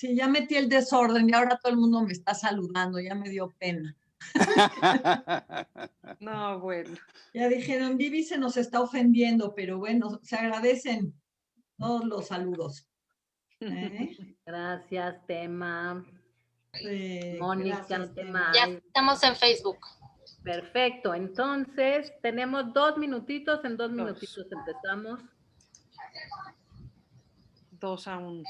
Sí, ya metí el desorden y ahora todo el mundo me está saludando, ya me dio pena. No, bueno. Ya dijeron, Vivi se nos está ofendiendo, pero bueno, se agradecen todos los saludos. Gracias, Tema. Mónica, Gracias, Tema. Ya estamos en Facebook. Perfecto, entonces tenemos 2 minutitos, en 2 minutitos empezamos. 2-1.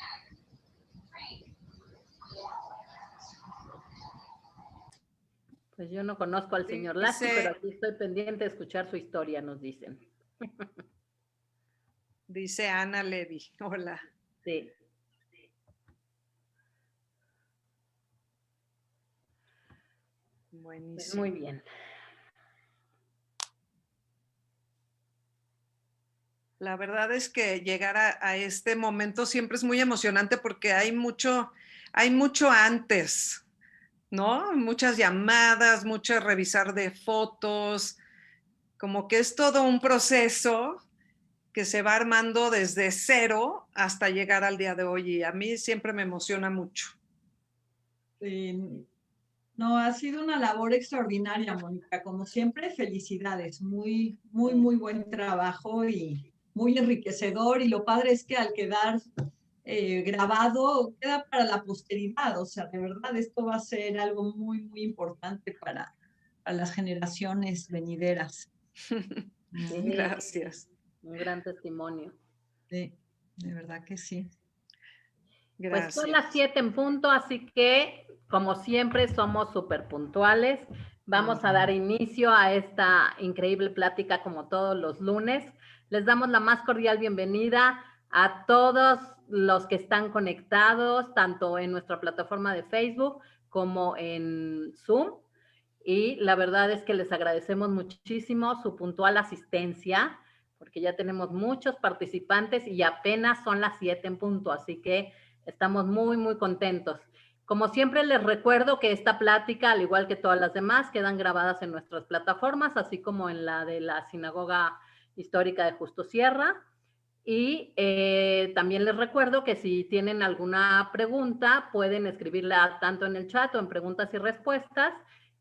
Pues yo no conozco al señor Lasky, pero aquí estoy pendiente de escuchar su historia, nos dicen. Dice Ana Levy, hola. Sí. Buenísimo. Muy bien. La verdad es que llegar a este momento siempre es muy emocionante porque hay mucho antes, ¿no? Muchas llamadas, mucho revisar de fotos, como que es todo un proceso que se va armando desde cero hasta llegar al día de hoy y a mí siempre me emociona mucho. No, ha sido una labor extraordinaria, Mónica. Como siempre, felicidades. Muy, muy, muy buen trabajo y muy enriquecedor. Y lo padre es que al quedar grabado, queda para la posteridad. O sea, de verdad, esto va a ser algo muy, muy importante para las generaciones venideras. Sí, gracias. Un gran testimonio. Sí, de verdad que sí. Gracias. Pues son las 7 en punto, así que, como siempre, somos súper puntuales. Vamos a dar inicio a esta increíble plática como todos los lunes. Les damos la más cordial bienvenida a todos los que están conectados, tanto en nuestra plataforma de Facebook como en Zoom. Y la verdad es que les agradecemos muchísimo su puntual asistencia, porque ya tenemos muchos participantes y apenas son las 7 en punto, así que estamos muy, muy contentos. Como siempre, les recuerdo que esta plática, al igual que todas las demás, quedan grabadas en nuestras plataformas, así como en la de la Sinagoga Histórica de Justo Sierra. Y también les recuerdo que si tienen alguna pregunta, pueden escribirla tanto en el chat o en preguntas y respuestas.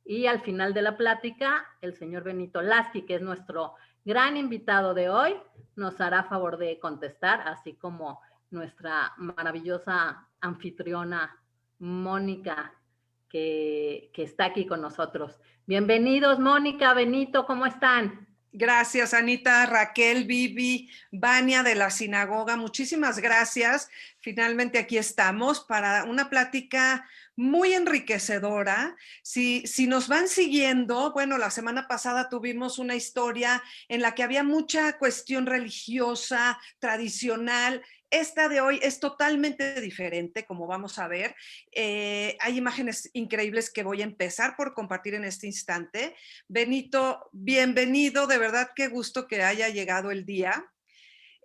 Y al final de la plática, el señor Benito Lasky, que es nuestro gran invitado de hoy, nos hará favor de contestar, así como nuestra maravillosa anfitriona Mónica, que está aquí con nosotros. Bienvenidos, Mónica, Benito, ¿cómo están? Gracias, Anita, Raquel, Vivi, Vania de la Sinagoga. Muchísimas gracias. Finalmente aquí estamos para una plática muy enriquecedora. Si nos van siguiendo, bueno, la semana pasada tuvimos una historia en la que había mucha cuestión religiosa, tradicional. Esta de hoy es totalmente diferente, como vamos a ver. Hay imágenes increíbles que voy a empezar por compartir en este instante. Benito, bienvenido, de verdad qué gusto que haya llegado el día.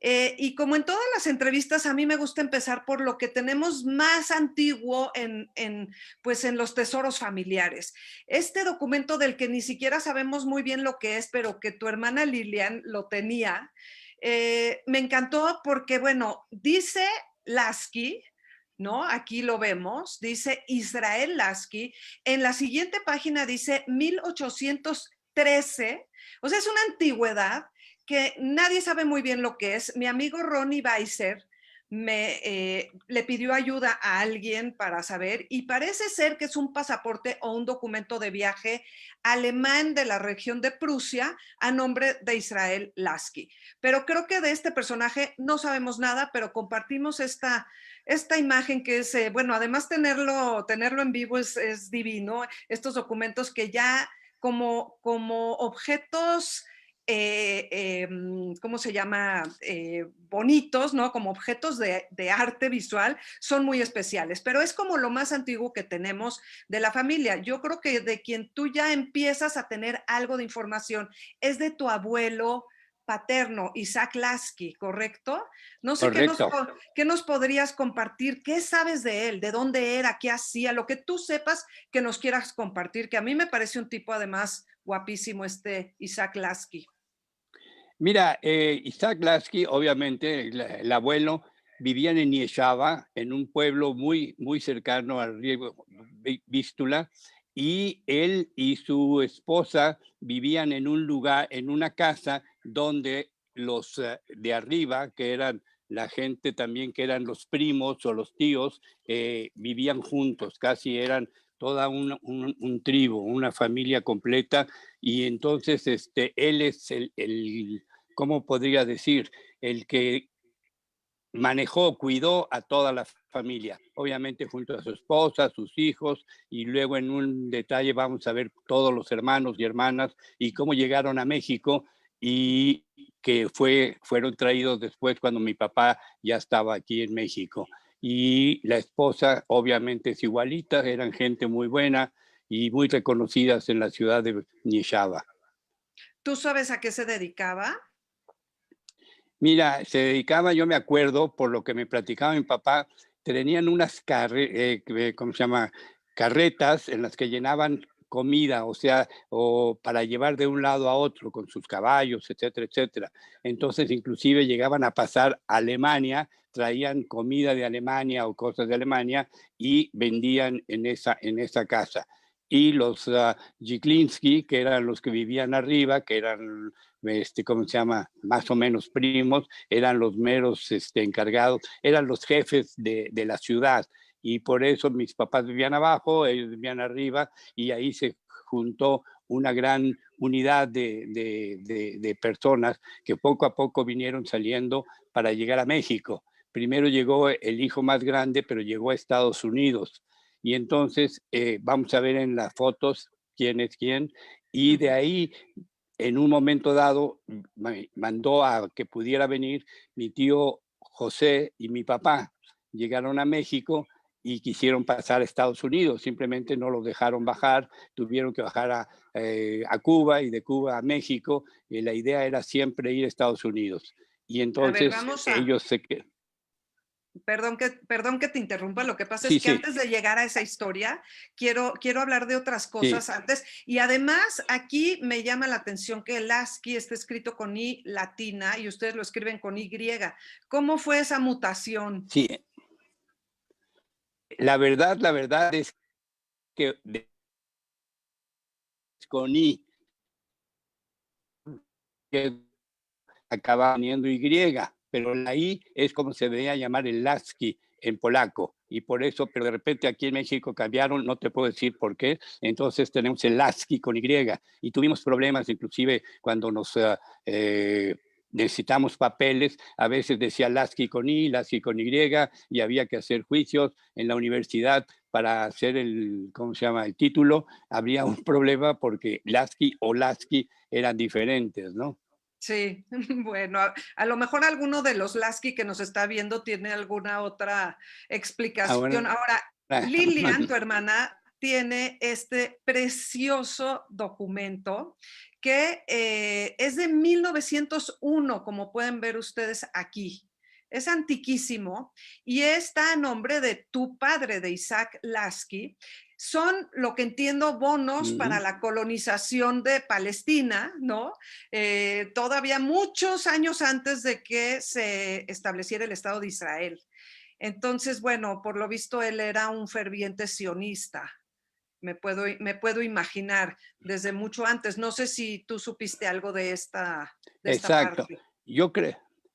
Y como en todas las entrevistas, a mí me gusta empezar por lo que tenemos más antiguo pues en los tesoros familiares. Este documento del que ni siquiera sabemos muy bien lo que es, pero que tu hermana Lilian lo tenía, me encantó porque, bueno, dice Lasky, ¿no? Aquí lo vemos, dice Israel Lasky. En la siguiente página dice 1813, o sea, es una antigüedad que nadie sabe muy bien lo que es. Mi amigo Ronnie Weiser le pidió ayuda a alguien para saber y parece ser que es un pasaporte o un documento de viaje alemán de la región de Prusia a nombre de Israel Lasky. Pero creo que de este personaje no sabemos nada, pero compartimos esta imagen que es, bueno, además tenerlo en vivo es divino. Estos documentos que ya como objetos ¿cómo se llama? Bonitos, ¿no? Como objetos de arte visual, son muy especiales, pero es como lo más antiguo que tenemos de la familia. Yo creo que de quien tú ya empiezas a tener algo de información es de tu abuelo paterno, Isaac Lasky, ¿correcto? No sé qué nos podrías compartir, qué sabes de él, de dónde era, qué hacía, lo que tú sepas que nos quieras compartir, que a mí me parece un tipo además guapísimo Isaac Lasky. Mira, Isaac Lasky, obviamente, el abuelo, vivían en Nieshava, en un pueblo muy, muy cercano al río Vístula, y él y su esposa vivían en un lugar, en una casa donde los de arriba, que eran la gente también, que eran los primos o los tíos, vivían juntos, casi eran toda un tribu, una familia completa, y entonces él es ¿cómo podría decir? El que manejó, cuidó a toda la familia, obviamente junto a su esposa, sus hijos, y luego en un detalle vamos a ver todos los hermanos y hermanas y cómo llegaron a México y que fueron traídos después cuando mi papá ya estaba aquí en México. Y la esposa obviamente es igualita, eran gente muy buena y muy reconocidas en la ciudad de Nieshava. ¿Tú sabes a qué se dedicaba? Mira, se dedicaba, yo me acuerdo, por lo que me platicaba mi papá, tenían unas ¿cómo se llama? Carretas en las que llenaban comida, o sea, o para llevar de un lado a otro con sus caballos, etcétera, etcétera. Entonces, inclusive llegaban a pasar a Alemania, traían comida de Alemania o cosas de Alemania y vendían en esa casa. Y los Jiklinski, que eran los que vivían arriba, que eran ¿cómo se llama? Más o menos primos, eran los meros encargados, eran los jefes de la ciudad. Y por eso mis papás vivían abajo, ellos vivían arriba, y ahí se juntó una gran unidad de personas que poco a poco vinieron saliendo para llegar a México. Primero llegó el hijo más grande, pero llegó a Estados Unidos. Y entonces vamos a ver en las fotos quién es quién. Y de ahí en un momento dado mandó a que pudiera venir mi tío José y mi papá. Llegaron a México y quisieron pasar a Estados Unidos, simplemente no los dejaron bajar, tuvieron que bajar a Cuba y de Cuba a México, y la idea era siempre ir a Estados Unidos. Y entonces ellos se quedaron. Perdón que te interrumpa, lo que pasa Sí, es que sí. antes de llegar a esa historia, quiero hablar de otras cosas Sí. antes. Y además, aquí me llama la atención que el ASCII está escrito con I latina y ustedes lo escriben con Y. ¿Cómo fue esa mutación? Sí. La verdad es que con I, que acaba teniendo Y, pero la I es como se debería llamar el Lasky en polaco, y por eso, pero de repente aquí en México cambiaron, no te puedo decir por qué, entonces tenemos el Lasky con Y, y tuvimos problemas inclusive cuando nos necesitamos papeles, a veces decía Lasky con I, Lasky con Y, y había que hacer juicios en la universidad para hacer ¿cómo se llama? El título, habría un problema porque Lasky o Lasky eran diferentes, ¿no? Sí, bueno, a lo mejor alguno de los Lasky que nos está viendo tiene alguna otra explicación. Ahora, Lilian, tu hermana, tiene este precioso documento que es de 1901, como pueden ver ustedes aquí. Es antiquísimo y está a nombre de tu padre, de Isaac Lasky. Son, lo que entiendo, bonos para la colonización de Palestina, ¿no? Todavía muchos años antes de que se estableciera el Estado de Israel. Entonces, bueno, por lo visto él era un ferviente sionista. Me puedo imaginar desde mucho antes. No sé si tú supiste algo de esta Exacto. parte.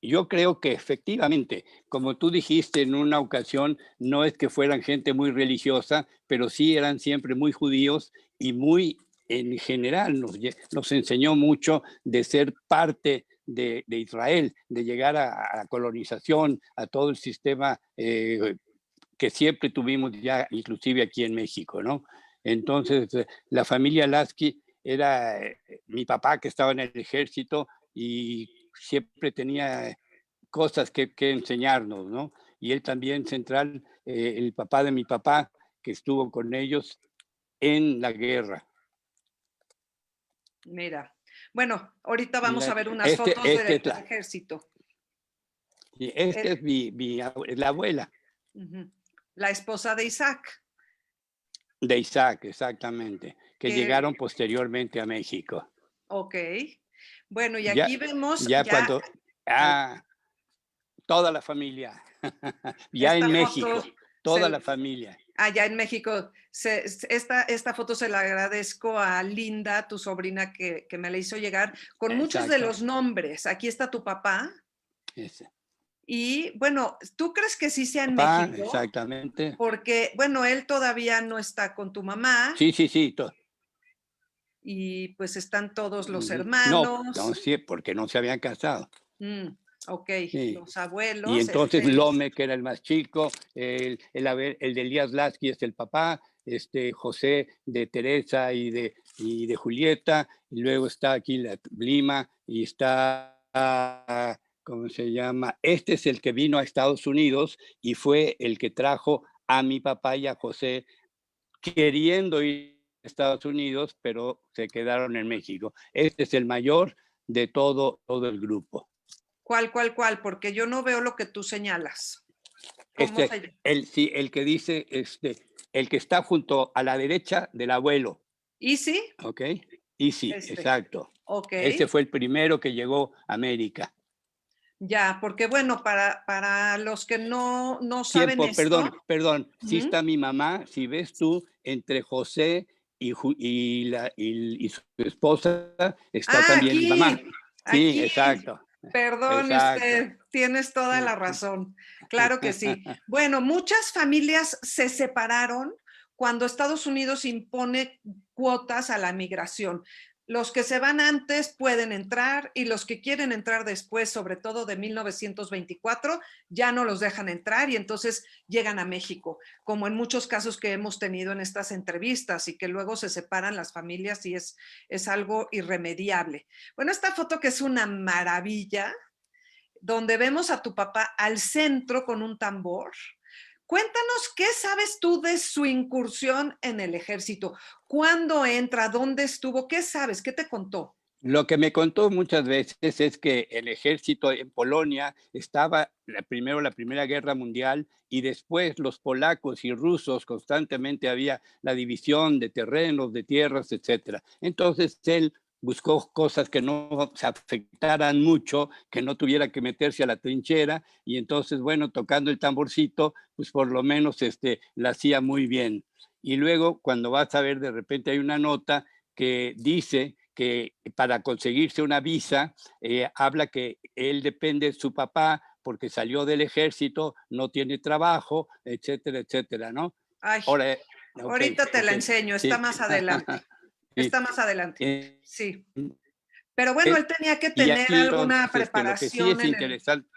Yo creo que efectivamente, como tú dijiste en una ocasión, no es que fueran gente muy religiosa, pero sí eran siempre muy judíos y muy, en general, nos enseñó mucho de ser parte de Israel, de llegar a la colonización, a todo el sistema que siempre tuvimos ya, inclusive aquí en México, ¿no? Entonces, la familia Lasky era mi papá que estaba en el ejército y siempre tenía cosas que enseñarnos, ¿no? Y él también central, el papá de mi papá, que estuvo con ellos en la guerra. Mira, bueno, ahorita vamos a ver unas este fotos del es ejército. Es la abuela. La esposa de Isaac. De Isaac, exactamente, que llegaron posteriormente a México. Ok. Bueno, y aquí vemos cuando... Toda la familia. Ya Esta en México, foto toda se- la familia. allá en México, esta foto se la agradezco a Linda, tu sobrina, que me la hizo llegar, con muchos de los Exacto. nombres. Aquí está tu papá. Ese. Y bueno, ¿tú crees que sí sea en Papá, México? exactamente. Porque, bueno, él todavía no está con tu mamá Sí, sí, sí. y pues están todos los No, no, hermanos. sí, porque no se habían casado. Mm, ok, Sí. los Y abuelos. entonces Lome, que era el más chico, el de Elías Lasky es el papá, José de Teresa y de Julieta, y luego está aquí la Blima, y está, ¿cómo se llama? Este es el que vino a Estados Unidos y fue el que trajo a mi papá y a José queriendo ir a Estados Unidos, pero se quedaron en México. Este es el mayor de todo el grupo. ¿Cuál? Porque yo no veo lo que tú señalas. ¿Cómo se llama? Sí, el que dice, el que está junto a la derecha del abuelo, ¿Easy? ¿ok? Y sí, exacto. Ok, Ese fue el primero que llegó a América. ya, porque bueno, para los que no saben esto. Perdón, sí Ujú. está mi mamá, si ves tú, entre José y su esposa, está Ah, también mi mamá. Sí, aquí. exacto, Perdone exacto. usted, tienes toda la razón. Claro que sí. Bueno, muchas familias se separaron cuando Estados Unidos impone cuotas a la migración. Los que se van antes pueden entrar y los que quieren entrar después, sobre todo de 1924, ya no los dejan entrar y entonces llegan a México, como en muchos casos que hemos tenido en estas entrevistas y que luego se separan las familias y es algo irremediable. Bueno, esta foto que es una maravilla, donde vemos a tu papá al centro con un tambor. Cuéntanos, ¿qué sabes tú de su incursión en el ejército? ¿Cuándo entra? ¿Dónde estuvo? ¿Qué sabes? ¿Qué te contó? Lo que me contó muchas veces es que el ejército en Polonia estaba primero la Primera Guerra Mundial y después los polacos y rusos constantemente había la división de terrenos, de tierras, etcétera. Entonces él buscó cosas que no se afectaran mucho, que no tuviera que meterse a la trinchera y entonces, bueno, tocando el tamborcito, pues por lo menos la hacía muy bien. Y luego cuando vas a ver, de repente hay una nota que dice que para conseguirse una visa, habla que él depende de su papá porque salió del ejército, no tiene trabajo, etcétera, etcétera, ¿no? Ay, Ahora, ahorita te la enseño, está sí. más adelante. Sí. Está más adelante. Eh, Sí. Pero bueno, él tenía que y tener aquí alguna entonces, lo que sí preparación es en el. interesante,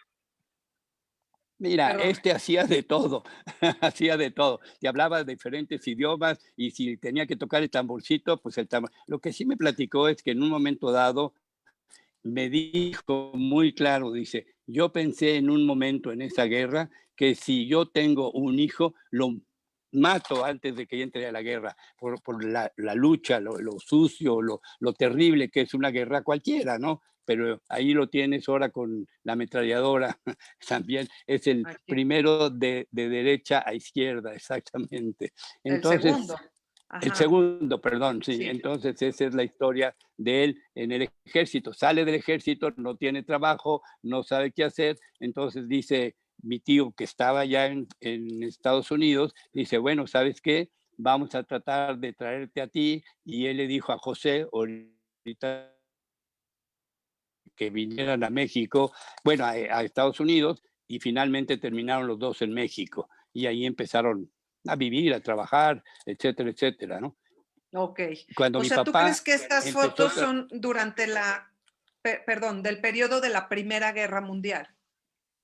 mira, Perdón. hacía de todo, hacía de todo. Te hablaba de diferentes idiomas y si tenía que tocar el tamborcito, pues el tambor. Lo que sí me platicó es que en un momento dado me dijo muy claro, dice, yo pensé en un momento en esa guerra que si yo tengo un hijo, lo mato antes de que entre a la guerra, por la lucha, lo sucio, lo terrible que es una guerra cualquiera, ¿no? Pero ahí lo tienes ahora con la ametralladora, también es el Aquí, primero de derecha a izquierda, exactamente. el Entonces, segundo. el Ajá, segundo, perdón, sí. sí. Entonces, esa es la historia de él en el ejército. Sale del ejército, no tiene trabajo, no sabe qué hacer. Entonces dice mi tío que estaba ya en Estados Unidos, dice, bueno, ¿sabes qué? Vamos a tratar de traerte a ti. Y él le dijo a José, ahorita que vinieran a México, bueno, a Estados Unidos, y finalmente terminaron los dos en México. Y ahí empezaron a vivir, a trabajar, etcétera, etcétera, ¿no? Ok. Cuando O mi sea, ¿tú crees papá que estas empezó, fotos son durante perdón, del periodo de la Primera Guerra Mundial?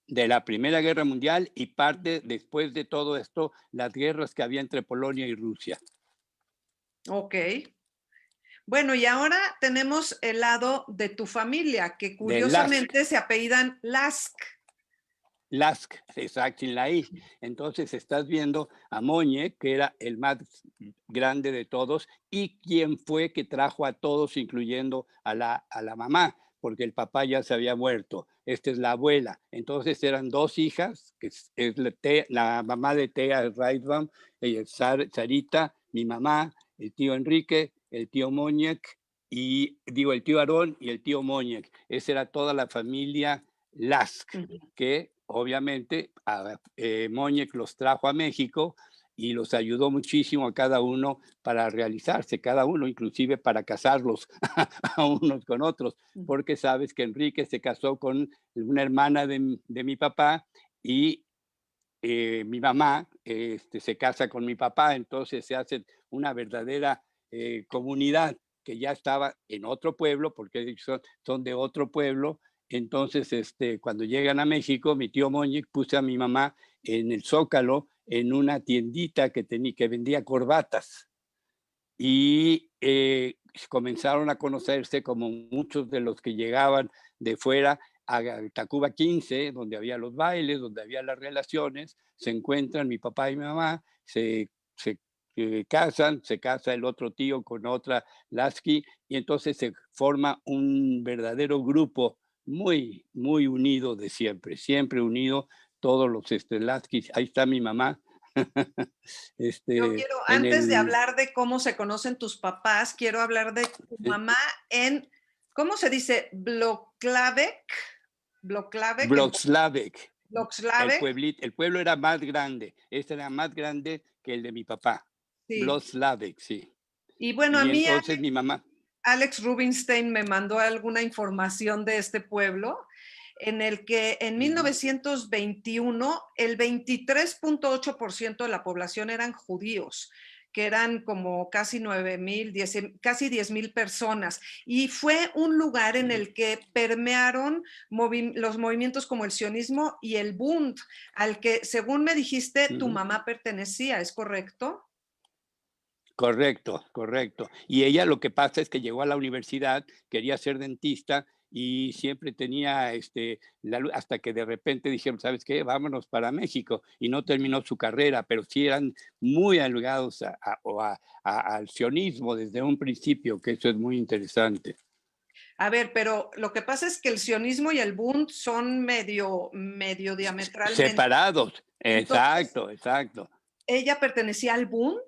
de la Primera Guerra Mundial y parte después de todo esto, las guerras que había entre Polonia y Rusia. Ok. Bueno, y ahora tenemos el lado de tu familia, que De Lask, curiosamente se apellidan Lask. Lask, exacto, en la I. Entonces estás viendo a Moñe, que era el más grande de todos, y quien fue que trajo a todos, incluyendo a la mamá, porque el papá ya se había muerto. Esta es la abuela. Entonces eran dos hijas, que es la mamá de Tea Reitbaum, Sarita, mi mamá, el tío Enrique, el tío Moñek, y digo, el tío Aarón y el tío Moñek. Esa era toda la familia Lask, que obviamente, Moñek los trajo a México y los ayudó muchísimo a cada uno para realizarse, cada uno inclusive para casarlos a unos con otros, porque sabes que Enrique se casó con una hermana de mi papá y mi mamá se casa con mi papá, entonces se hace una verdadera comunidad que ya estaba en otro pueblo, porque son de otro pueblo. Entonces, cuando llegan a México, mi tío Moñic puso a mi mamá en el Zócalo, en una tiendita que vendía corbatas. Y comenzaron a conocerse como muchos de los que llegaban de fuera a Tacuba 15, donde había los bailes, donde había las relaciones, se encuentran mi papá y mi mamá, se casan, se casa el otro tío con otra Lasky, y entonces se forma un verdadero grupo muy, muy unido de siempre, siempre unido, todos los Laskys. Ahí está mi mamá. Yo quiero, en antes de el, hablar de cómo se conocen tus papás, quiero hablar de tu mamá en, ¿cómo se dice? Bloklavek. Bloklavek. Bloxlavek. Bloxlavek. El pueblo era más grande. Este era más grande que el de mi papá. Sí. Bloxlavek, sí. Y bueno, Y a mí entonces mi mamá. Alex Rubinstein me mandó alguna información de este pueblo, en el que en 1921 el 23.8% de la población eran judíos, que eran como casi 9,000, casi 10,000 personas. Y fue un lugar en el que permearon los movimientos como el sionismo y el Bund, al que, según me dijiste, tu mamá pertenecía, ¿es correcto? Correcto, correcto. Y ella lo que pasa es que llegó a la universidad, quería ser dentista y siempre tenía hasta que de repente dijeron, ¿sabes qué? Vámonos para México. Y no terminó su carrera, pero sí eran muy allegados al sionismo desde un principio, que eso es muy interesante. A ver, pero lo que pasa es que el sionismo y el Bund son medio diametralmente separados. Entonces, Exacto. ¿ella pertenecía al Bund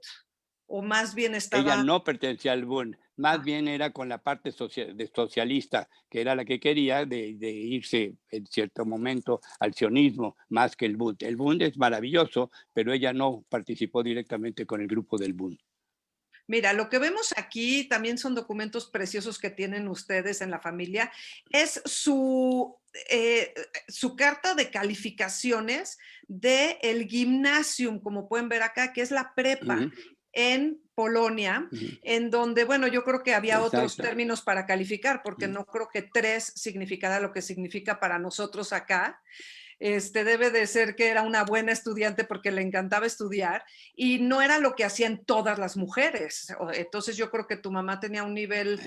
o más bien estaba? Ella no pertenecía al Bund, más bien era con la parte socialista, que era la que quería de irse en cierto momento al sionismo, más que el Bund. El Bund es maravilloso, pero ella no participó directamente con el grupo del Bund. Mira, lo que vemos aquí también son documentos preciosos que tienen ustedes en la familia. Es su carta de calificaciones del Gymnasium, como pueden ver acá, que es la prepa en Polonia, en donde, bueno, yo creo que había otros términos para calificar, porque no creo que 3 significara lo que significa para nosotros acá. Debe de ser que era una buena estudiante porque le encantaba estudiar y no era lo que hacían todas las mujeres. Entonces yo creo que tu mamá tenía un nivel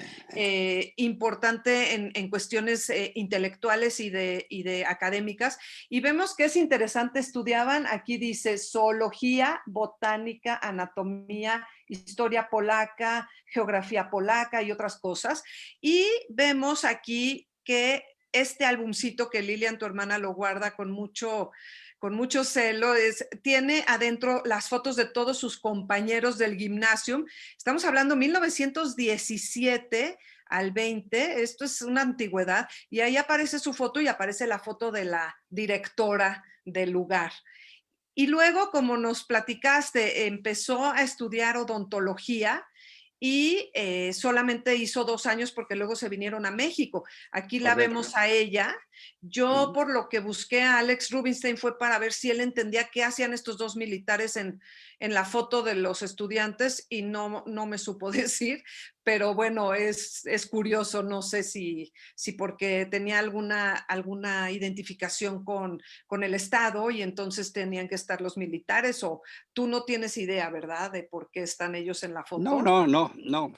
importante en cuestiones intelectuales y de académicas. Y vemos que es interesante, estudiaban, aquí dice zoología, botánica, anatomía, historia polaca, geografía polaca y otras cosas. Y vemos aquí que este álbumcito que Lilian, tu hermana, lo guarda con mucho celo, tiene adentro las fotos de todos sus compañeros del Gymnasium. Estamos hablando 1917 al 20, esto es una antigüedad, y ahí aparece su foto y aparece la foto de la directora del lugar. Y luego, como nos platicaste, empezó a estudiar odontología y solamente hizo 2 años porque luego se vinieron a México. Aquí la vemos a ella. Yo, por lo que busqué a Alex Rubinstein, fue para ver si él entendía qué hacían estos 2 militares en la foto de los estudiantes y no me supo decir, pero bueno, es curioso, no sé si porque tenía alguna identificación con el Estado y entonces tenían que estar los militares, o tú no tienes idea, ¿verdad?, de por qué están ellos en la foto. No.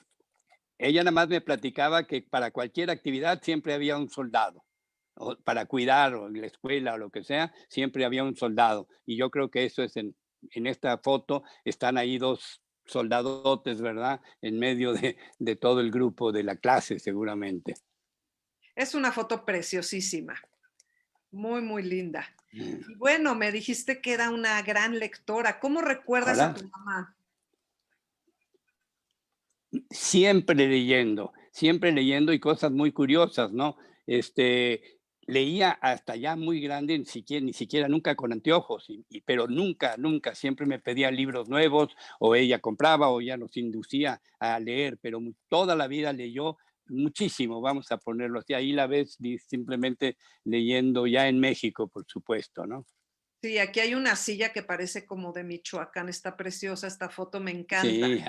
Ella nada más me platicaba que para cualquier actividad siempre había un soldado. O para cuidar o en la escuela o lo que sea, siempre había un soldado. Y yo creo que eso es en esta foto, están ahí 2 soldadotes, ¿verdad? En medio de todo el grupo de la clase, seguramente. Es una foto preciosísima, muy, muy linda. Y bueno, me dijiste que era una gran lectora. ¿Cómo recuerdas a tu mamá? Siempre leyendo y cosas muy curiosas, ¿no? leía hasta ya muy grande, ni siquiera nunca con anteojos, pero nunca, nunca, siempre me pedía libros nuevos, o ella compraba, o ya nos inducía a leer, pero toda la vida leyó muchísimo, vamos a ponerlo así. Ahí la ves simplemente leyendo ya en México, por supuesto, ¿no? Sí, aquí hay una silla que parece como de Michoacán, está preciosa esta foto, me encanta. Sí.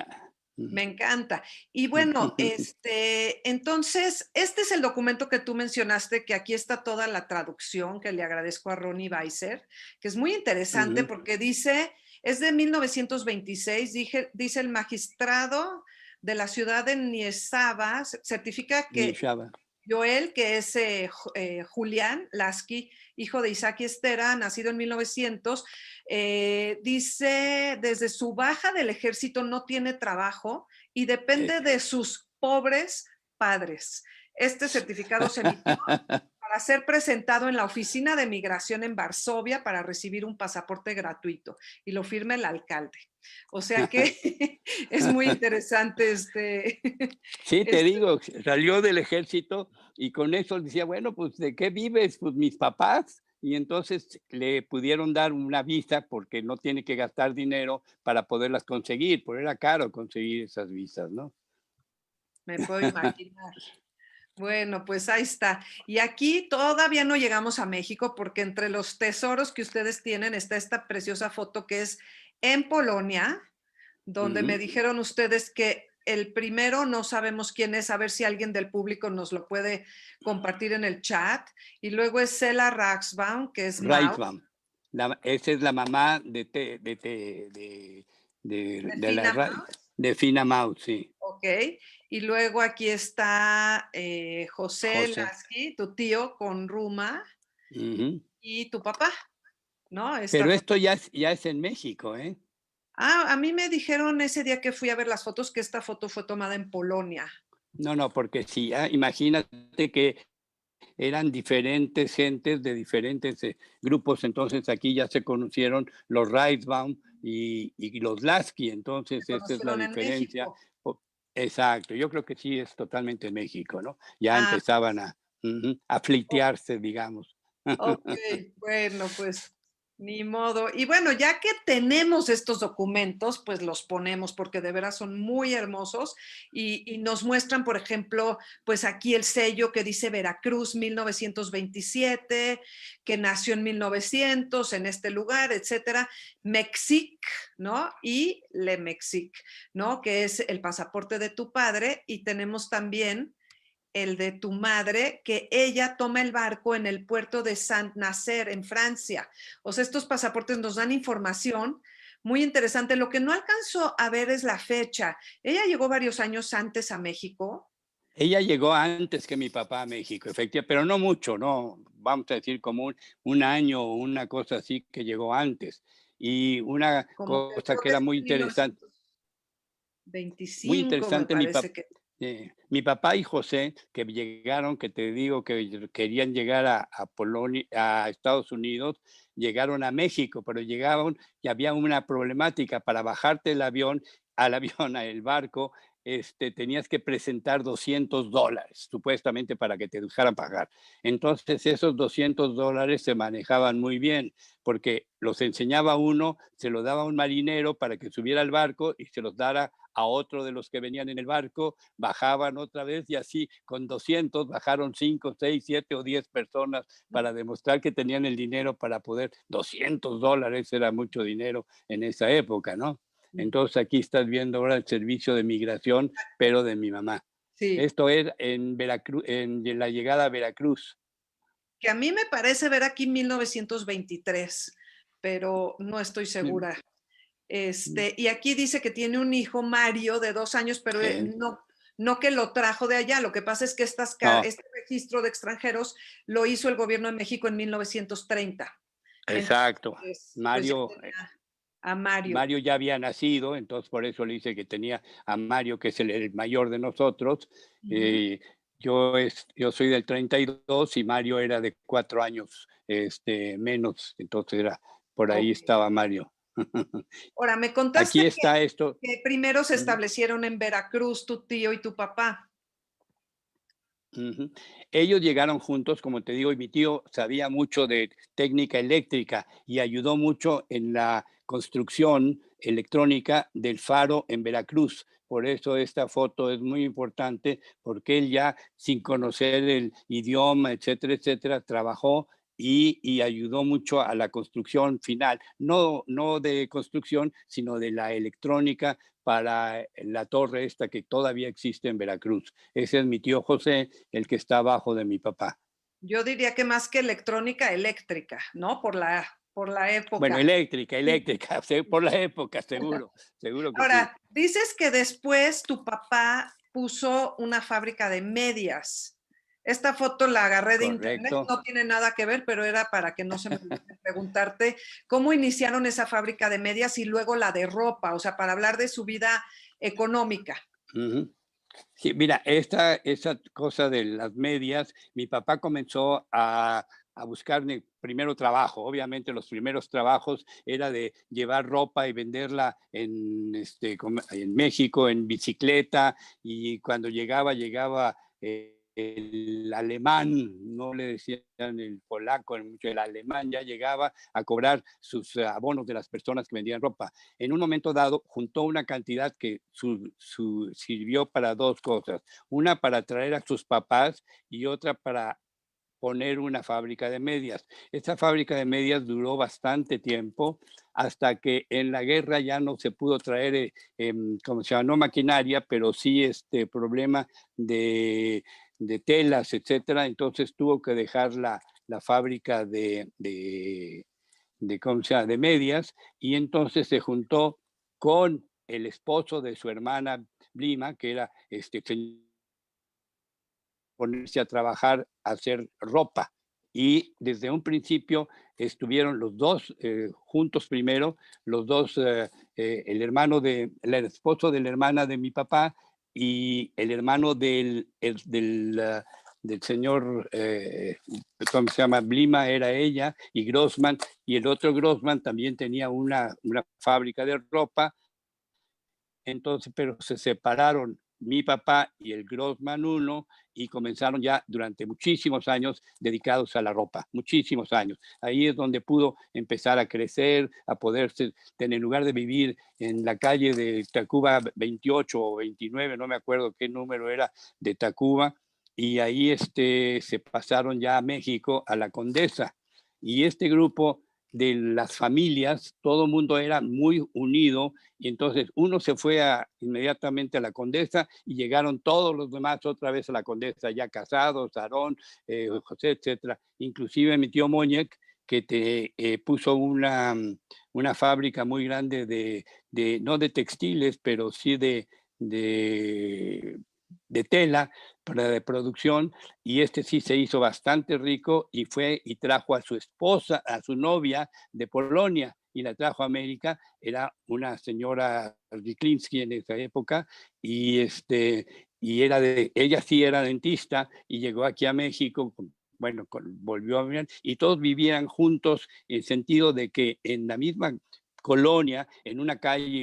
Me encanta. Y bueno, entonces, este es el documento que tú mencionaste, que aquí está toda la traducción, que le agradezco a Ronnie Weiser, que es muy interesante porque dice, es de 1926, dice el magistrado de la ciudad de Niezava, certifica que Joel, que es Julián Lasky, hijo de Isaac y Estera, nacido en 1900, dice, desde su baja del ejército no tiene trabajo y depende de sus pobres padres. Este certificado se emitió para ser presentado en la oficina de migración en Varsovia para recibir un pasaporte gratuito y lo firma el alcalde. O sea que es muy interesante Sí, te digo, salió del ejército y con eso decía, bueno, pues ¿de qué vives? Pues mis papás. Y entonces le pudieron dar una visa porque no tiene que gastar dinero para poderlas conseguir, porque era caro conseguir esas visas, ¿no? Me puedo imaginar. Bueno, pues ahí está. Y aquí todavía no llegamos a México porque entre los tesoros que ustedes tienen está esta preciosa foto que es en Polonia, donde me dijeron ustedes que el primero no sabemos quién es, a ver si alguien del público nos lo puede compartir en el chat. Y luego es Cela Raxbaum, que es Raxbaum. Esa es la mamá de Fina Maus, sí. Ok. Y luego aquí está José Lasky, tu tío con Ruma, y tu papá, ¿no? Pero esto ya es en México, ¿eh? Ah, a mí me dijeron ese día que fui a ver las fotos que esta foto fue tomada en Polonia. No, porque sí, imagínate que eran diferentes gentes de diferentes grupos, entonces aquí ya se conocieron los Reisbaum y los Lasky, entonces esta es la diferencia. Exacto, yo creo que sí es totalmente México, ¿no? Ya empezaban a flitearse, digamos. Ok, bueno, pues ni modo. Y bueno, ya que tenemos estos documentos, pues los ponemos porque de veras son muy hermosos y nos muestran, por ejemplo, pues aquí el sello que dice Veracruz 1927, que nació en 1900 en este lugar, etcétera. Mexic, ¿no? Y Le Mexic, ¿no? Que es el pasaporte de tu padre y tenemos también el de tu madre, que ella toma el barco en el puerto de Saint-Nazaire, en Francia. O sea, estos pasaportes nos dan información muy interesante. Lo que no alcanzó a ver es la fecha. Ella llegó varios años antes a México. Ella llegó antes que mi papá a México, efectivamente, pero no mucho, no, vamos a decir como un año o una cosa así que llegó antes. Y una cosa que era muy interesante. 25, muy interesante, me parece que... mi papá y José, que llegaron, que te digo que querían llegar a Polonia, a Estados Unidos, llegaron a México, pero llegaron y había una problemática para bajarte al avión, al barco, tenías que presentar $200, supuestamente para que te dejaran pagar. Entonces esos $200 se manejaban muy bien, porque los enseñaba uno, se los daba a un marinero para que subiera al barco y se los dara a otro de los que venían en el barco, bajaban otra vez y así con 200 bajaron 5, 6, 7 o 10 personas para demostrar que tenían el dinero para poder, $200 era mucho dinero en esa época, ¿no? Entonces aquí estás viendo ahora el servicio de migración, pero de mi mamá. Sí. Esto es en Veracruz, en la llegada a Veracruz. Que a mí me parece ver aquí 1923, pero no estoy segura. Y aquí dice que tiene un hijo, Mario, de 2 años, pero no que lo trajo de allá. Lo que pasa es que este registro de extranjeros lo hizo el gobierno de México en 1930. Exacto. Entonces, Mario, pues, a Mario. Mario ya había nacido, entonces por eso le dice que tenía a Mario, que es el mayor de nosotros. Yo soy del 32 y Mario era de 4 años menos, entonces por ahí estaba Mario. Ahora, me contaste aquí está esto. Que primero se establecieron en Veracruz tu tío y tu papá. Ujú. Ellos llegaron juntos, como te digo, y mi tío sabía mucho de técnica eléctrica y ayudó mucho en la construcción electrónica del faro en Veracruz. Por eso esta foto es muy importante, porque él ya, sin conocer el idioma, etcétera, etcétera, trabajó y ayudó mucho a la construcción final, no de construcción, sino de la electrónica para la torre esta que todavía existe en Veracruz. Ese es mi tío José, el que está abajo de mi papá. Yo diría que más que electrónica, eléctrica, ¿no? Por la Bueno, época. eléctrica, Sí. eléctrica, por la época, seguro, seguro que sí. Ahora, dices que después tu papá puso una fábrica de medias. Esta foto la agarré de internet, Correcto. no tiene nada que ver, pero era para que no se me olvide preguntarte cómo iniciaron esa fábrica de medias y luego la de ropa, o sea, para hablar de su vida económica. Ujú. Sí, mira, esa cosa de las medias, mi papá comenzó a buscar primero trabajo. Obviamente los primeros trabajos era de llevar ropa y venderla en México en bicicleta, y cuando llegaba el alemán, no le decían el polaco, el alemán ya llegaba a cobrar sus abonos de las personas que vendían ropa. En un momento dado juntó una cantidad que sirvió para dos cosas: una para traer a sus papás y otra para poner una fábrica de medias. Esta fábrica de medias duró bastante tiempo, hasta que en la guerra ya no se pudo traer, como se llama, no maquinaria, pero sí este problema de telas, etcétera. Entonces tuvo que dejar la fábrica ¿cómo se llama?, de medias, y entonces se juntó con el esposo de su hermana Blima, que era ponerse a trabajar, a hacer ropa. Y desde un principio estuvieron los dos juntos primero, los dos, el esposo de la hermana de mi papá y el hermano del señor, ¿cómo se llama? Blima era ella, y Grossman, y el otro Grossman también tenía una fábrica de ropa. Entonces, pero se separaron mi papá y el Grossman uno, y comenzaron ya durante muchísimos años dedicados a la ropa, muchísimos años. Ahí es donde pudo empezar a crecer, a poderse, en lugar de vivir en la calle de Tacuba 28 o 29, no me acuerdo qué número era de Tacuba, y ahí se pasaron ya a México, a la Condesa. Y este grupo de las familias, todo el mundo era muy unido, y entonces uno se fue inmediatamente a la Condesa, y llegaron todos los demás otra vez a la Condesa, ya casados, Aarón, José, etcétera. Inclusive mi tío Moñek, que puso una fábrica muy grande no de textiles, pero sí de tela de producción, y sí se hizo bastante rico, y fue y trajo a su esposa, a su novia de Polonia, y la trajo a América. Era una señora Riklinski en esa época, y ella sí era dentista, y llegó aquí a México. Bueno, volvió a vivir, y todos vivían juntos, en el sentido de que en la misma colonia, en una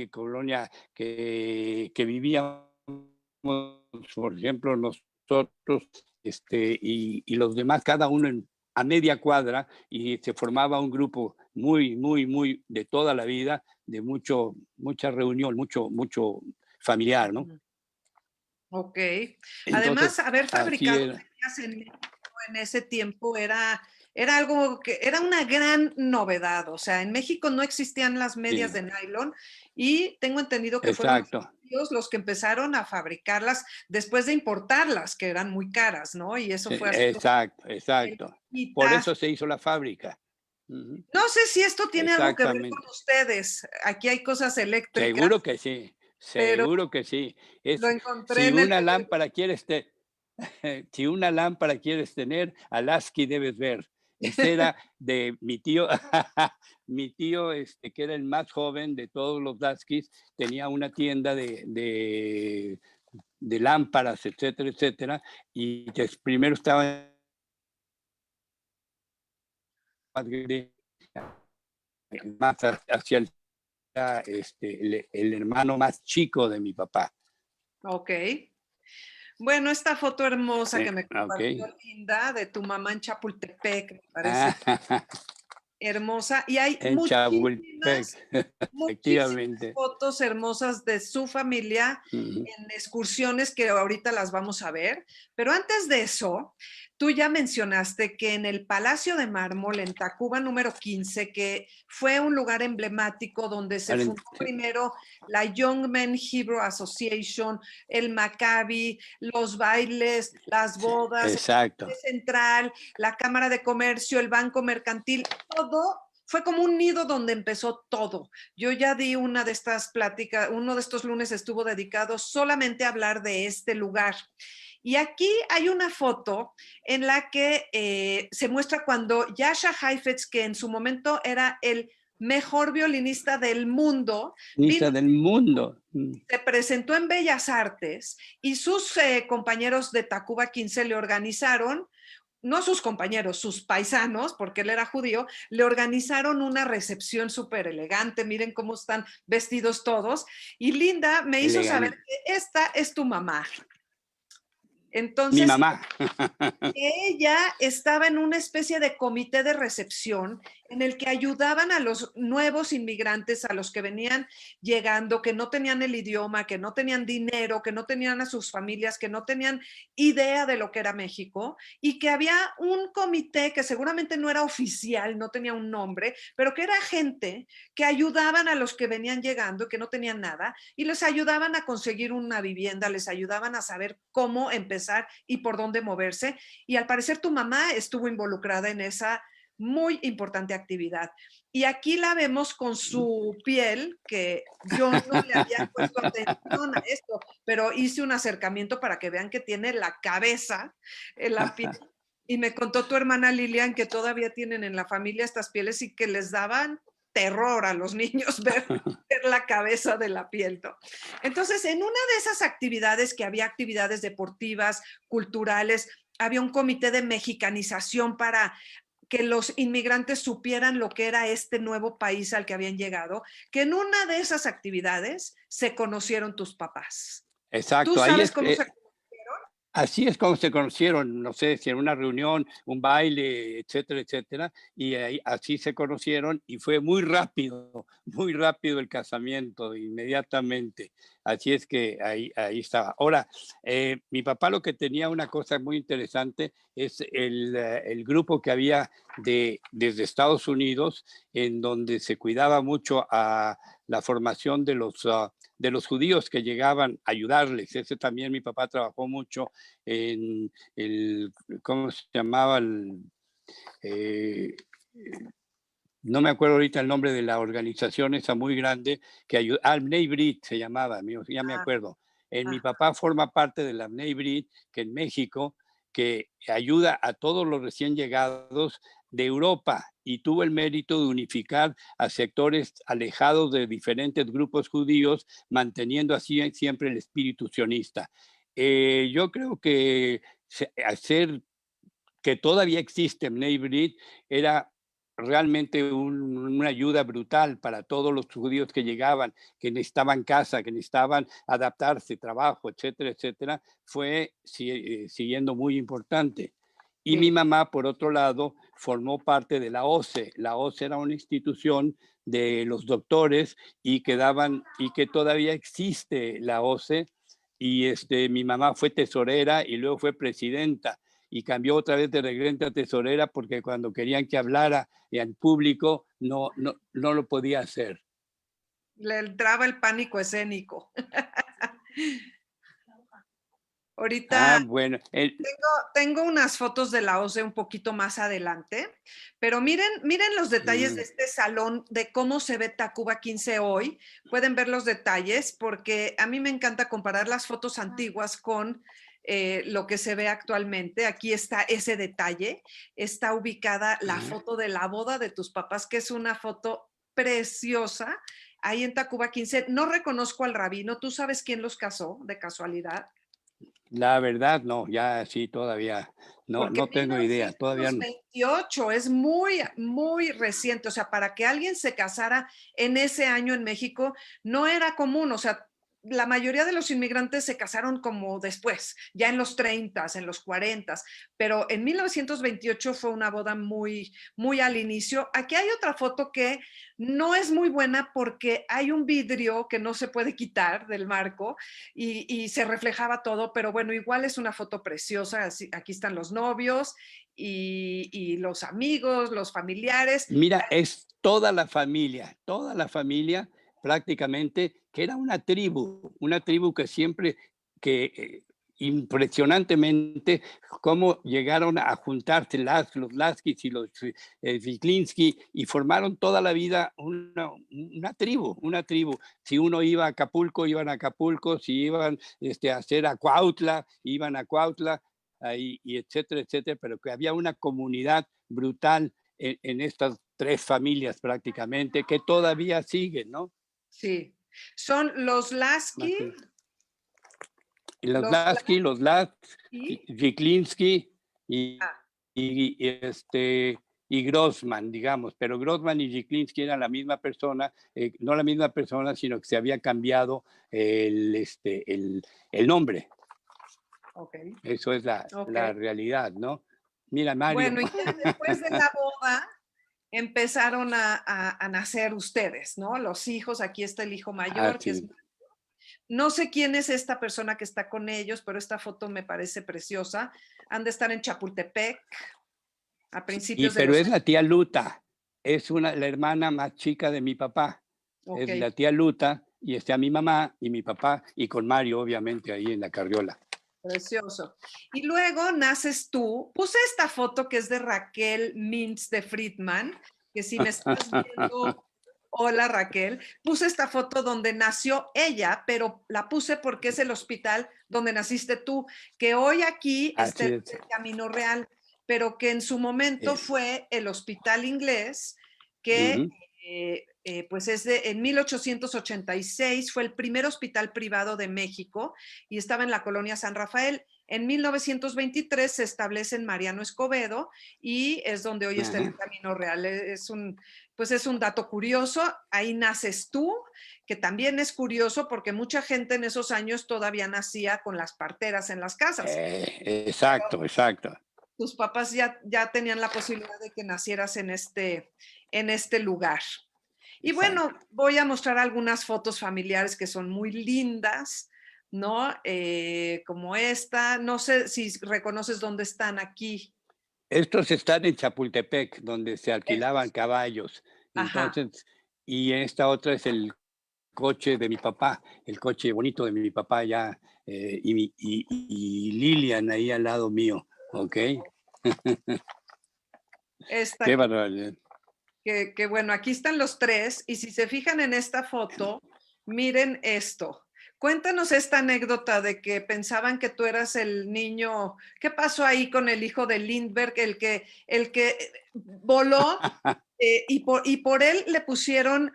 colonia que vivíamos, por ejemplo, nosotros, y los demás, cada uno a media cuadra, y se formaba un grupo muy, muy, muy de toda la vida, de mucha reunión, mucho familiar, ¿no? Ok. Entonces, Además, haber así fabricado era. medias en México en ese tiempo era algo que era una gran novedad. O sea, en México no existían las medias Sí, de nylon, y tengo entendido que fueron exacto, los que empezaron a fabricarlas después de importarlas, que eran muy caras, ¿no? Y eso sí, fue así como exacto, el exacto. Por hitazo. eso se hizo la fábrica. Ujú, No sé si esto tiene algo que ver con exactamente. ustedes. Aquí hay cosas eléctricas, Seguro que sí, pero seguro que sí. lo Es, encontré si en el una periódico. lámpara quieres te, si una lámpara quieres tener, a Lasky debes ver. Ese era de mi tío, mi tío, que era el más joven de todos los Laskys, tenía una tienda de lámparas, etcétera, etcétera, y que primero estaba más hacia el hermano más chico de mi papá. Ok. Bueno, esta foto hermosa que me Ok. compartió Linda de tu mamá en Chapultepec, me parece hermosa. Y hay En Chapultepec, muchísimas efectivamente. fotos hermosas de su familia Ujú. en excursiones que ahorita las vamos a ver. Pero antes de eso, tú ya mencionaste que en el Palacio de Mármol, en Tacuba número 15, que fue un lugar emblemático donde se fundó primero la Young Men Hebrew Association, el Maccabi, los bailes, las bodas, el Exacto. Comité Central, la Cámara de Comercio, el Banco Mercantil, todo fue como un nido donde empezó todo. Yo ya di una de estas pláticas, uno de estos lunes estuvo dedicado solamente a hablar de este lugar. Y aquí hay una foto en la que se muestra cuando Jascha Heifetz, que en su momento era el mejor violinista del mundo, vino, Del mundo. se presentó en Bellas Artes y sus compañeros de Tacuba 15 le organizaron, no sus compañeros, sus paisanos, porque él era judío, le organizaron una recepción súper elegante, miren cómo están vestidos todos, y Linda me hizo saber que esta es tu mamá. Entonces, mi mamá. ella estaba en una especie de comité de recepción en el que ayudaban a los nuevos inmigrantes, a los que venían llegando, que no tenían el idioma, que no tenían dinero, que no tenían a sus familias, que no tenían idea de lo que era México, y que había un comité que seguramente no era oficial, no tenía un nombre, pero que era gente que ayudaban a los que venían llegando y que no tenían nada, y les ayudaban a conseguir una vivienda, les ayudaban a saber cómo empezar y por dónde moverse. Y al parecer tu mamá estuvo involucrada en esa muy importante actividad. Y aquí la vemos con su piel, que yo no le había puesto atención a esto, pero hice un acercamiento para que vean que tiene la cabeza en la piel. Y me contó tu hermana Lilian que todavía tienen en la familia estas pieles y que les daban terror a los niños ver la cabeza de la piel, ¿no? Entonces, en una de esas actividades, que había actividades deportivas, culturales, había un comité de mexicanización para que los inmigrantes supieran lo que era este nuevo país al que habían llegado, que en una de esas actividades se conocieron tus papás. Exacto. ¿Tú sabes cómo se conocieron? Así es como se conocieron, no sé si en una reunión, un baile, etcétera, etcétera, y así se conocieron y fue muy rápido el casamiento, inmediatamente. Así es que ahí estaba. Ahora, mi papá lo que tenía una cosa muy interesante es el grupo que había desde Estados Unidos, en donde se cuidaba mucho a la formación de los judíos que llegaban a ayudarles. Ese también mi papá trabajó mucho en ¿cómo se llamaba? No me acuerdo ahorita el nombre de la organización esa muy grande que ayudó, Bnei Brit se llamaba, ya me acuerdo. Mi papá forma parte de la Bnei Brit, que en México, que ayuda a todos los recién llegados de Europa y tuvo el mérito de unificar a sectores alejados de diferentes grupos judíos, manteniendo así siempre el espíritu sionista. Yo creo que hacer que todavía existe Bnei Brit era realmente una ayuda brutal para todos los judíos que llegaban, que necesitaban casa, que necesitaban adaptarse, trabajo, etcétera, etcétera, fue siguiendo muy importante. Y Sí. mi mamá, por otro lado, formó parte de la OCE. La OCE era una institución de los doctores y que todavía existe la OCE. Y mi mamá fue tesorera y luego fue presidenta y cambió otra vez de regente a tesorera porque cuando querían que hablara en público no lo podía hacer. Le entraba el pánico escénico. Ahorita bueno. tengo unas fotos de la OCE un poquito más adelante, pero miren los detalles de este salón, de cómo se ve Tacuba 15 hoy. Pueden ver los detalles porque a mí me encanta comparar las fotos antiguas con lo que se ve actualmente. Aquí está ese detalle. Está ubicada la foto de la boda de tus papás, que es una foto preciosa. Ahí en Tacuba 15. No reconozco al rabino. ¿Tú sabes quién los casó de casualidad? La verdad, no, ya sí, todavía no tengo idea. Todavía no. 1928 es muy, muy reciente. O sea, para que alguien se casara en ese año en México no era común. O sea, la mayoría de los inmigrantes se casaron como después, ya en los 30, en los 40, pero en 1928 fue una boda muy, muy al inicio. Aquí hay otra foto que no es muy buena porque hay un vidrio que no se puede quitar del marco y se reflejaba todo, pero bueno, igual es una foto preciosa. Así, aquí están los novios y los amigos, los familiares. Mira, es toda la familia prácticamente, que era una tribu que siempre, que impresionantemente, cómo llegaron a juntarse los Laskis y los Ziklinski y formaron toda la vida una tribu. Si uno iba a Acapulco, iban a Acapulco, si iban a hacer a Cuautla, iban a Cuautla, ahí, y etcétera, etcétera, pero que había una comunidad brutal en estas tres familias prácticamente que todavía siguen, ¿no? Sí, son los Lasky, Los Lasky, los y, Ziklinski y, ah, y Grossman, digamos, pero Grossman y Ziklinski eran la misma persona, no la misma persona, sino que se había cambiado el nombre. okay. Eso es la realidad, ¿no? Mira, Mario. Bueno, y ya después de la boda empezaron a nacer ustedes, ¿no? Los hijos, aquí está el hijo mayor, que es... No sé quién es esta persona que está con ellos, pero esta foto me parece preciosa. Han de estar en Chapultepec a principios de pero los es la tía Luta, es la hermana más chica de mi papá. Okay. Es la tía Luta y está mi mamá y mi papá y con Mario, obviamente, ahí en la carriola. Precioso. Y luego naces tú. Puse esta foto que es de Raquel Mintz de Friedman, que si me estás viendo, hola Raquel, puse esta foto donde nació ella, pero la puse porque es el hospital donde naciste tú, que hoy aquí está el Camino Real, pero que en su momento fue el Hospital Inglés, que pues en 1886 fue el primer hospital privado de México y estaba en la colonia San Rafael. En 1923 se establece en Mariano Escobedo y es donde hoy está el Camino Real. Es un dato curioso. Ahí naces tú, que también es curioso porque mucha gente en esos años todavía nacía con las parteras en las casas. Exacto. Tus papás ya tenían la posibilidad de que nacieras en este lugar. Y bueno, voy a mostrar algunas fotos familiares que son muy lindas, ¿no? Como esta. No sé si reconoces dónde están aquí. Estos están en Chapultepec, donde se alquilaban caballos. Entonces, y esta otra es el coche de mi papá, el coche bonito de mi papá ya, y Lilian ahí al lado mío, ¿ok? Qué barbaridad. Que bueno, aquí están los tres, y si se fijan en esta foto, miren esto. Cuéntanos esta anécdota de que pensaban que tú eras el niño. ¿Qué pasó ahí con el hijo de Lindbergh, el que voló y por él le pusieron,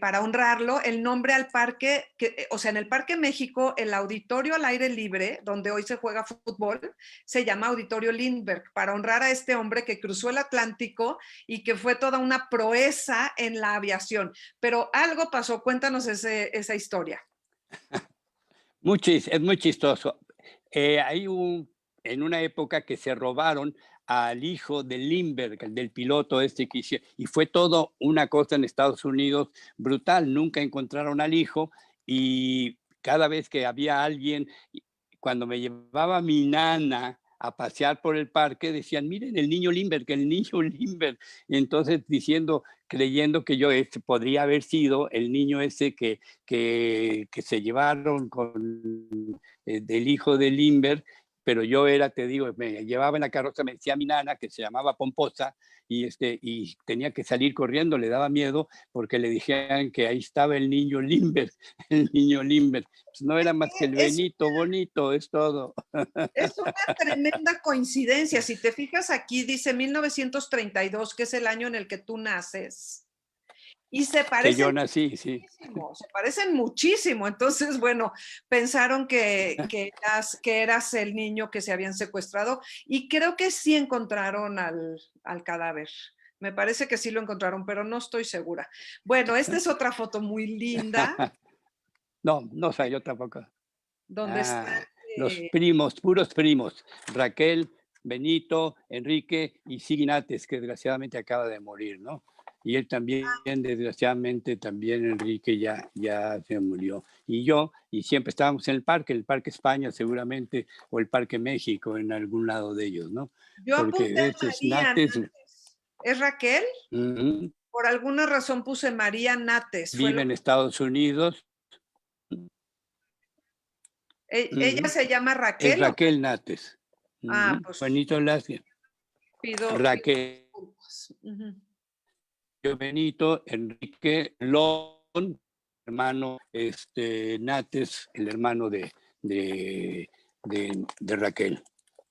para honrarlo, el nombre al parque, o sea, en el Parque México, el auditorio al aire libre, donde hoy se juega fútbol, se llama Auditorio Lindbergh, para honrar a este hombre que cruzó el Atlántico y que fue toda una proeza en la aviación. Pero algo pasó, cuéntanos esa historia. Es muy chistoso. Hay en una época que se robaron al hijo de Lindbergh, del piloto que hicieron, y fue todo una cosa en Estados Unidos brutal. Nunca encontraron al hijo y cada vez que había alguien, cuando me llevaba mi nana a pasear por el parque, decían, miren el niño Lindbergh. Y entonces creyendo que yo podría haber sido el niño ese que se llevaron del hijo de Lindbergh, pero yo te digo, me llevaba en la carroza, me decía mi nana, que se llamaba Pomposa, y tenía que salir corriendo, le daba miedo, porque le dijeran que ahí estaba el niño Lindbergh. Pues no era más que el Benito bonito, es todo. Es una tremenda coincidencia. Si te fijas aquí, dice 1932, que es el año en el que tú naces. Y se parecen, que yo nací, sí. Se parecen muchísimo. Entonces, bueno, pensaron que eras el niño que se habían secuestrado, y creo que sí encontraron al cadáver. Me parece que sí lo encontraron, pero no estoy segura. Bueno, esta es otra foto muy linda. No, no sé, yo tampoco. donde está Los primos, puros primos. Raquel, Benito, Enrique y Signates, que desgraciadamente acaba de morir, ¿no? Y él también, desgraciadamente, también Enrique ya se murió. Y yo, y siempre estábamos en el Parque España seguramente, o el Parque México, en algún lado de ellos, ¿no? Yo apunté Porque a ese es María Nates. Nates. ¿Es Raquel? Por alguna razón puse María Nates. Vive en Estados Unidos. ¿Ella se llama Es Raquel? Raquel Nates. Pues Juanito Lastia. pido Raquel. disculpas. Benito, Enrique, Lon, hermano, Nates, el hermano de Raquel.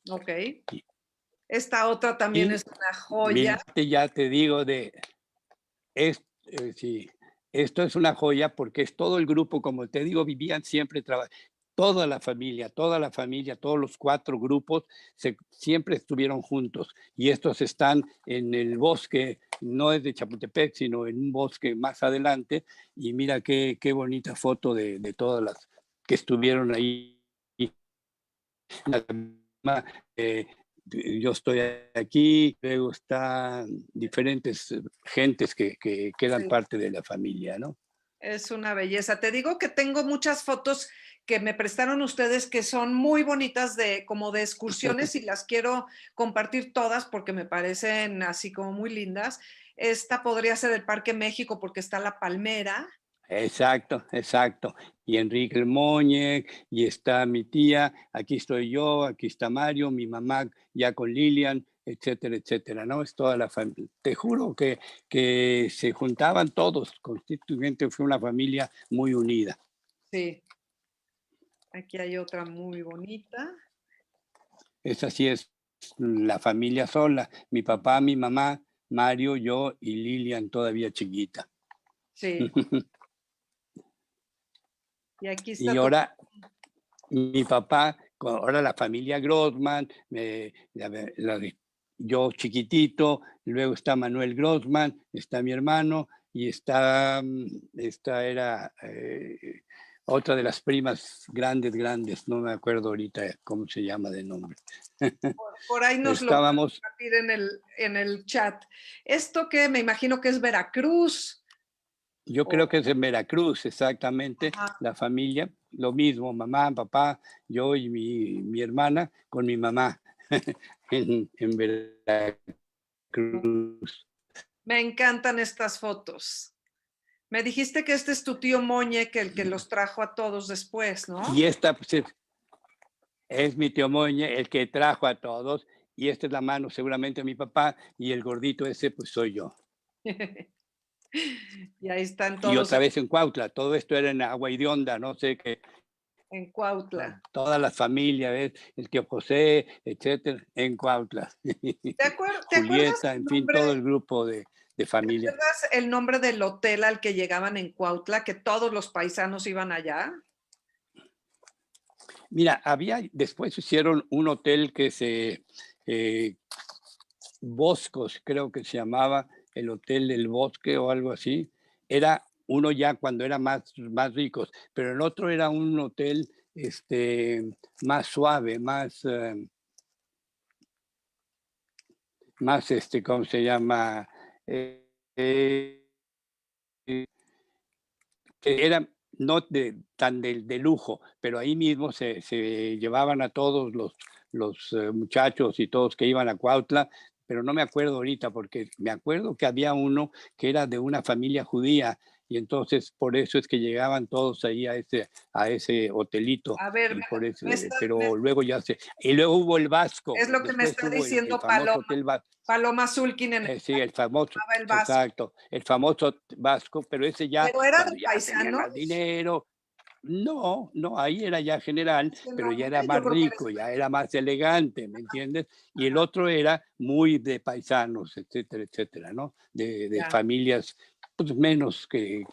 Ok. Esta otra también es una joya. Ya te digo sí, esto es una joya porque es todo el grupo, como te digo, vivían siempre, toda la familia, todos los 4 grupos siempre estuvieron juntos y estos están en el bosque, no es de Chapultepec, sino en un bosque más adelante y mira qué bonita foto de todas las que estuvieron ahí. Yo estoy aquí, luego están diferentes gentes que eran parte de la familia, ¿no? Es una belleza. Te digo que tengo muchas fotos que me prestaron ustedes que son muy bonitas como de excursiones y las quiero compartir todas porque me parecen así como muy lindas. Esta podría ser el Parque México porque está la palmera. Exacto. Y Enrique el Moñe, y está mi tía, aquí estoy yo, aquí está Mario, mi mamá ya con Lilian, etcétera, etcétera, ¿no? Es toda la familia. Te juro que se juntaban todos, constituyente fue una familia muy unida. Sí. Aquí hay otra muy bonita. Esa sí es la familia sola, mi papá, mi mamá, Mario, yo y Lilian todavía chiquita. Sí. Y aquí está. Y ahora mi papá, ahora la familia Grossman, yo chiquitito, luego está Manuel Grossman, está mi hermano y esta era otra de las primas grandes, no me acuerdo ahorita cómo se llama de nombre. Por ahí nos Estábamos, lo compartir en el chat. Esto que me imagino que es Veracruz. Yo creo que es en Veracruz, exactamente, la familia, lo mismo, mamá, papá, yo y mi hermana con mi mamá en Veracruz. Me encantan estas fotos. Me dijiste que este es tu tío Moñe, que el que los trajo a todos después, ¿no? Y esta pues, es mi tío Moñe, el que trajo a todos, y esta es la mano seguramente de mi papá, y el gordito ese pues soy yo. Y ahí están todos. Y otra vez en Cuautla, todo esto era en Agua Hedionda, no sé qué. En Cuautla. Toda la familia, ¿ves? El tío José, etcétera, en Cuautla. ¿Te acuerdas? Julieta, en fin, todo el grupo de familia. ¿Te acuerdas el nombre del hotel al que llegaban en Cuautla, que todos los paisanos iban allá? Mira, después hicieron un hotel que Boscos, creo que se llamaba el Hotel del Bosque o algo así. Era uno ya cuando era más ricos, pero el otro era un hotel más suave, más, ¿cómo se llama? Que era no tan de lujo, pero ahí mismo se llevaban a todos los muchachos y todos que iban a Cuautla, pero no me acuerdo ahorita, porque me acuerdo que había uno que era de una familia judía, y entonces por eso es que llegaban todos ahí a ese hotelito. A ver, pero luego y luego hubo el Vasco. Es lo que me está diciendo Paloma Zulkin. Sí, el famoso, exacto, el famoso Vasco, pero ese ya, ¿Pero era de paisano? Más dinero. No, ahí era ya general, pero ya era más rico, ya era más elegante, ¿me entiendes? Y el otro era muy de paisanos, etcétera, ¿no? De familias, pues menos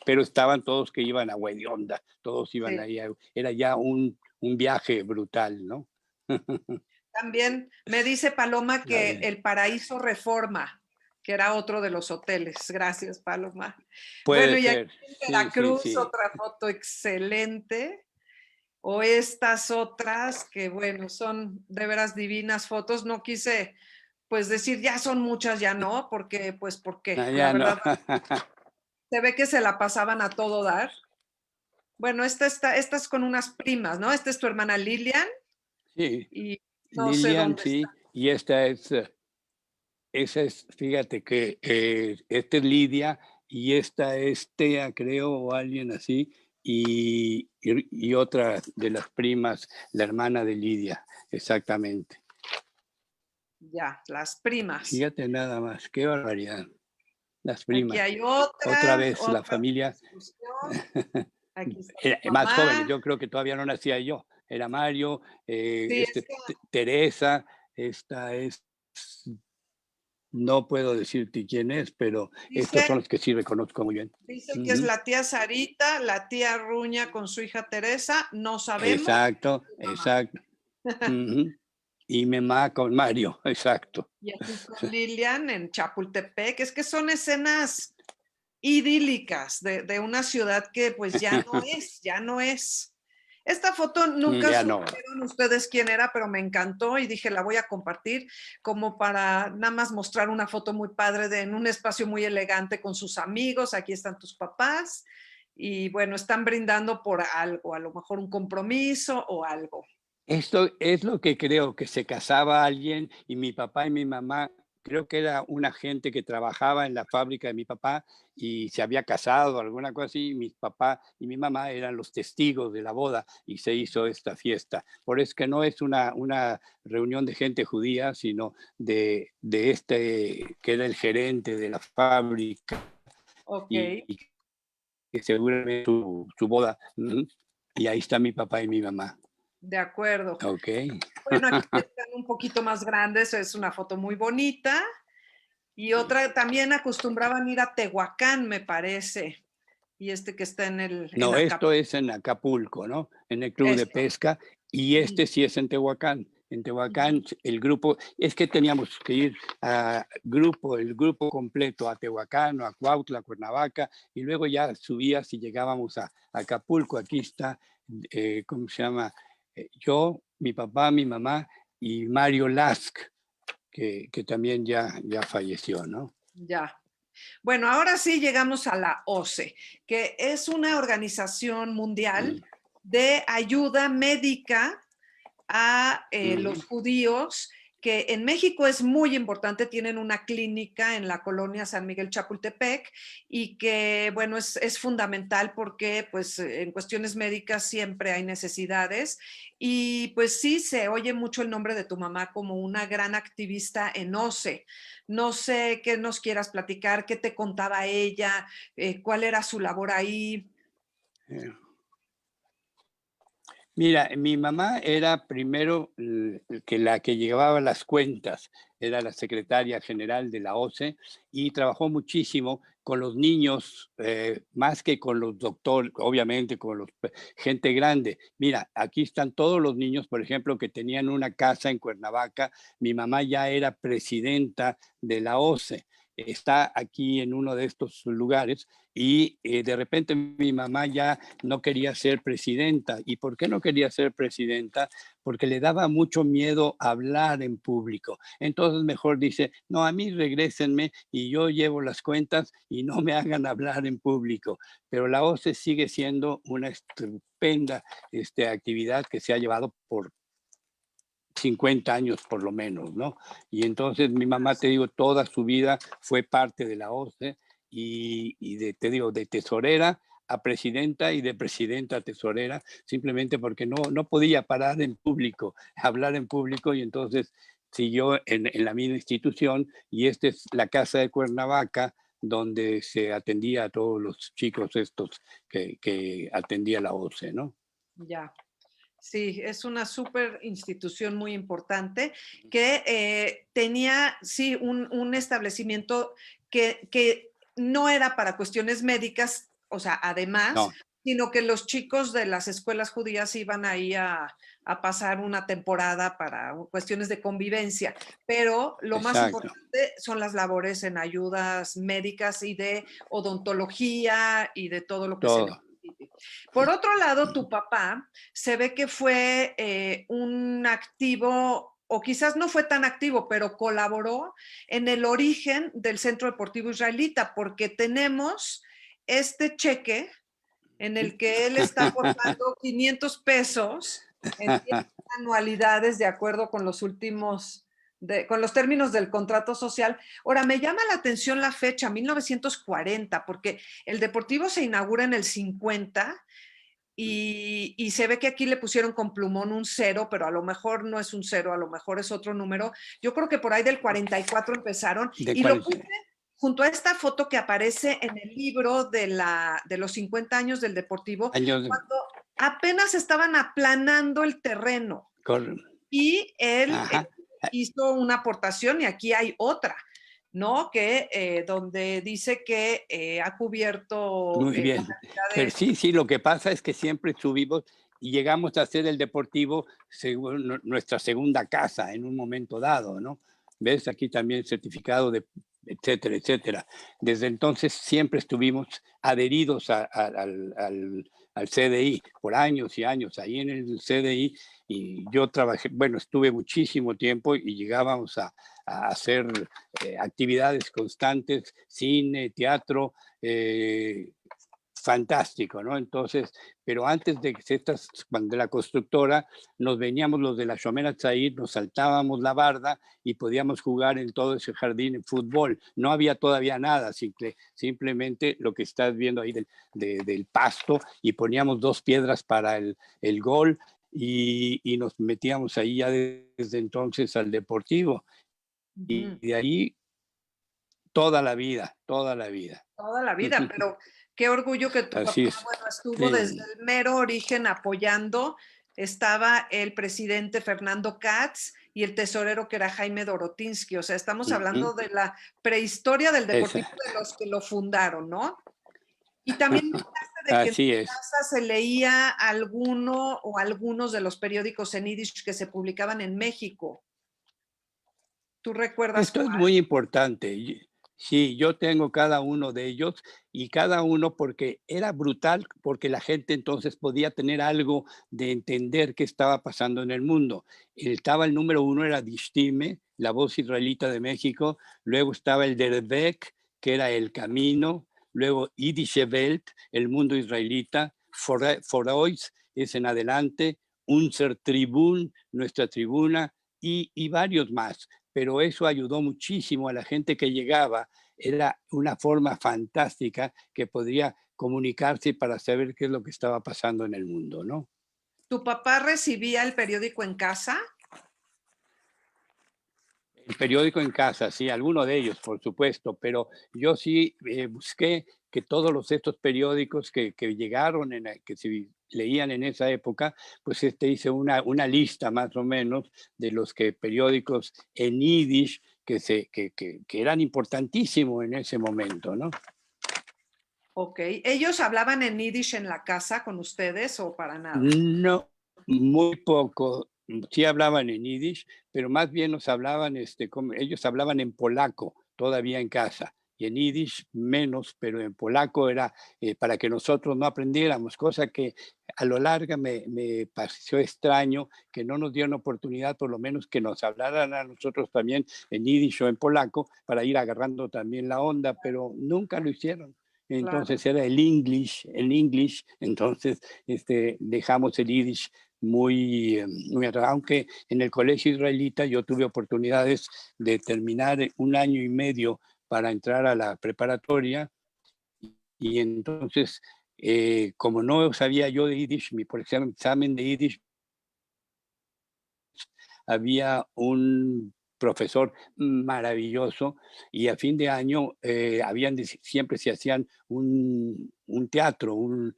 pero estaban todos que iban a Hedionda, todos iban ahí, era ya un viaje brutal, ¿no? También me dice Paloma que el Paraíso Reforma, que era otro de los hoteles. Gracias, Paloma. Puede Bueno, y aquí ser. en Sí, Veracruz, sí. otra foto excelente. O estas otras que, bueno, son de veras divinas fotos. No quise, pues, decir ya son muchas, ya no, porque, pues, porque Ah, la ya no. verdad se ve que se la pasaban a todo dar. Bueno, esta es con unas primas, ¿no? Esta es tu hermana Lilian Sí, y no sé Lilian, dónde está. sí. Y esa es, fíjate que esta es Lidia y esta es Tea, creo, o alguien así, y otra de las primas, la hermana de Lidia, exactamente. Ya, las primas. Fíjate nada más, qué barbaridad, las Aquí primas. hay Otra otra vez la familia, discusión. Aquí está era tu más jóvenes, mamá. yo creo que todavía no nacía yo, era Mario, Sí, es que Teresa, esta es, no puedo decirte quién es, pero estos son dice, los que sí reconozco muy bien. dice que es Ujú. la tía Sarita, la tía Ruña con su hija Teresa, no sabemos. Exacto, exacto. Ujú. Y mamá con Mario, exacto. Y aquí con Lilian en Chapultepec. Es que son escenas idílicas de una ciudad que pues ya no es, ya no es. Esta foto nunca Ya no. supieron ustedes quién era, pero me encantó y dije, la voy a compartir como para nada más mostrar una foto muy padre en un espacio muy elegante con sus amigos. Aquí están tus papás y bueno, están brindando por algo, a lo mejor un compromiso o algo. Esto es lo que creo, que se casaba alguien y mi papá y mi mamá, creo que era una gente que trabajaba en la fábrica de mi papá y se había casado, alguna cosa así, y mi papá y mi mamá eran los testigos de la boda y se hizo esta fiesta. Por eso que no es una reunión de gente judía, sino de este que era el gerente de la fábrica Ok, y que seguramente su boda. Y ahí está mi papá y mi mamá. de acuerdo. Ok. Bueno, aquí están un poquito más grandes, es una foto muy bonita. Y otra, también acostumbraban ir a Tehuacán, me parece. Y este que está en No, esto Acapulco. es en Acapulco, ¿no? En el club de Esto. pesca, y Ujú, este sí es en Tehuacán. En ujú. Tehuacán, el grupo, es que teníamos que ir el grupo completo a Tehuacán, o a Cuautla, a Cuernavaca, y luego ya subías y llegábamos a Acapulco. Aquí está, ¿cómo se llama? Yo, mi papá, mi mamá y Mario Lask, que también ya falleció, ¿no? Ya. Bueno, ahora sí llegamos a la OCE, que es una organización mundial Mm, de ayuda médica a los mm. judíos, que en México es muy importante, tienen una clínica en la colonia San Miguel Chapultepec y que, bueno, es fundamental porque pues en cuestiones médicas siempre hay necesidades y pues sí, se oye mucho el nombre de tu mamá como una gran activista en OCE. No sé qué nos quieras platicar, qué te contaba ella, cuál era su labor ahí. Eh, Mira, mi mamá era primero que la que llevaba las cuentas, era la secretaria general de la OCE y trabajó muchísimo con los niños, más que con los doctores, obviamente con los gente grande. Mira, aquí están todos los niños, por ejemplo, que tenían una casa en Cuernavaca. Mi mamá ya era presidenta de la OCE. Está aquí en uno de estos lugares y de repente mi mamá ya no quería ser presidenta. ¿Y por qué no quería ser presidenta? Porque le daba mucho miedo hablar en público. Entonces mejor dice, no, a mí regrésenme y yo llevo las cuentas y no me hagan hablar en público. Pero la OCE sigue siendo una estupenda actividad que se ha llevado por 50 años por lo menos, ¿no? Y entonces mi mamá, te digo, toda su vida fue parte de la OCE te digo, de tesorera a presidenta y de presidenta a tesorera, simplemente porque no podía parar en público, hablar en público y entonces siguió en la misma institución y esta es la casa de Cuernavaca donde se atendía a todos los chicos estos que atendía la OCE, ¿no? Ya. Sí, es una súper institución muy importante que tenía, sí, un establecimiento que no era para cuestiones médicas, o sea, además, No, sino que los chicos de las escuelas judías iban ahí a pasar una temporada para cuestiones de convivencia, pero lo más Exacto. importante son las labores en ayudas médicas y de odontología y de todo lo que se Todo. necesite. Por otro lado, tu papá se ve que fue un activo, o quizás no fue tan activo, pero colaboró en el origen del Centro Deportivo Israelita, porque tenemos este cheque en el que él está aportando 500 pesos en 10 anualidades de acuerdo con los últimos, con los términos del contrato social. Ahora, me llama la atención la fecha, 1940, porque el Deportivo se inaugura en el 50 y se ve que aquí le pusieron con plumón un 0, pero a lo mejor no es un 0, a lo mejor es otro número. Yo creo que por ahí del 44 empezaron ¿De y cuál lo es? puse junto a esta foto que aparece en el libro de los 50 años del Deportivo, Años, cuando apenas estaban aplanando el terreno cor- y él Ajá. hizo una aportación y aquí hay otra, ¿no? Que donde dice que ha cubierto Muy bien. Pero sí, sí, lo que pasa es que siempre subimos y llegamos a ser el Deportivo nuestra segunda casa en un momento dado, ¿no? ¿Ves? Aquí también certificado de etcétera, etcétera. Desde entonces siempre estuvimos adheridos al CDI por años y años, ahí en el CDI, y yo trabajé, bueno, estuve muchísimo tiempo y llegábamos a hacer actividades constantes, cine, teatro, fantástico, ¿no? Entonces, pero antes de que de la constructora, nos veníamos los de la Shomer Hatzair, nos saltábamos la barda y podíamos jugar en todo ese jardín en fútbol. No había todavía nada, simplemente lo que estás viendo ahí del pasto, y poníamos 2 piedras para el gol y nos metíamos ahí ya desde entonces al Deportivo. Y de ahí toda la vida, toda la vida. Toda la vida, pero qué orgullo que tu papá, Así es. bueno, estuvo Sí. desde el mero origen apoyando. Estaba el presidente Fernando Katz y el tesorero que era Jaime Dorotinsky. O sea, estamos hablando de la prehistoria del Deportivo, de los que lo fundaron, ¿no? Y también me hablaste de que en Así tu es. casa se leía alguno o algunos de los periódicos en Yiddish que se publicaban en México. ¿Tú recuerdas Esto es cuál? muy importante. Sí, yo tengo cada uno de ellos, y cada uno porque era brutal, porque la gente entonces podía tener algo de entender qué estaba pasando en el mundo. Estaba el número 1, era Dishtime, la voz israelita de México. Luego estaba el Derbeck, que era El Camino. Luego Yiddische Welt, el mundo israelita. Forois es en adelante. Unser Tribun, nuestra tribuna, y varios más. Pero eso ayudó muchísimo a la gente que llegaba. Era una forma fantástica que podría comunicarse para saber qué es lo que estaba pasando en el mundo, ¿no? ¿Tu papá recibía el periódico en casa? El periódico en casa, sí, alguno de ellos, por supuesto, pero yo sí busqué que todos estos periódicos que llegaron, que se leían en esa época, pues hice una lista más o menos de los periódicos en Yiddish que eran importantísimos en ese momento, ¿no? Ok. ¿Ellos hablaban en Yiddish en la casa con ustedes o para nada? No, muy poco. Sí hablaban en Yiddish, pero más bien nos hablaban, ellos hablaban en polaco todavía en casa, y en Yiddish menos, pero en polaco era para que nosotros no aprendiéramos, cosa que a lo largo me pareció extraño que no nos dieron oportunidad, por lo menos que nos hablaran a nosotros también en Yiddish o en polaco, para ir agarrando también la onda, pero nunca lo hicieron. Entonces era el English, entonces dejamos el Yiddish muy atrás, aunque en el colegio israelita yo tuve oportunidades de terminar 1 año y medio para entrar a la preparatoria, y entonces, como no sabía yo de Yiddish, por ejemplo, examen de Yiddish, había un profesor maravilloso, y a fin de año siempre se hacían un teatro, un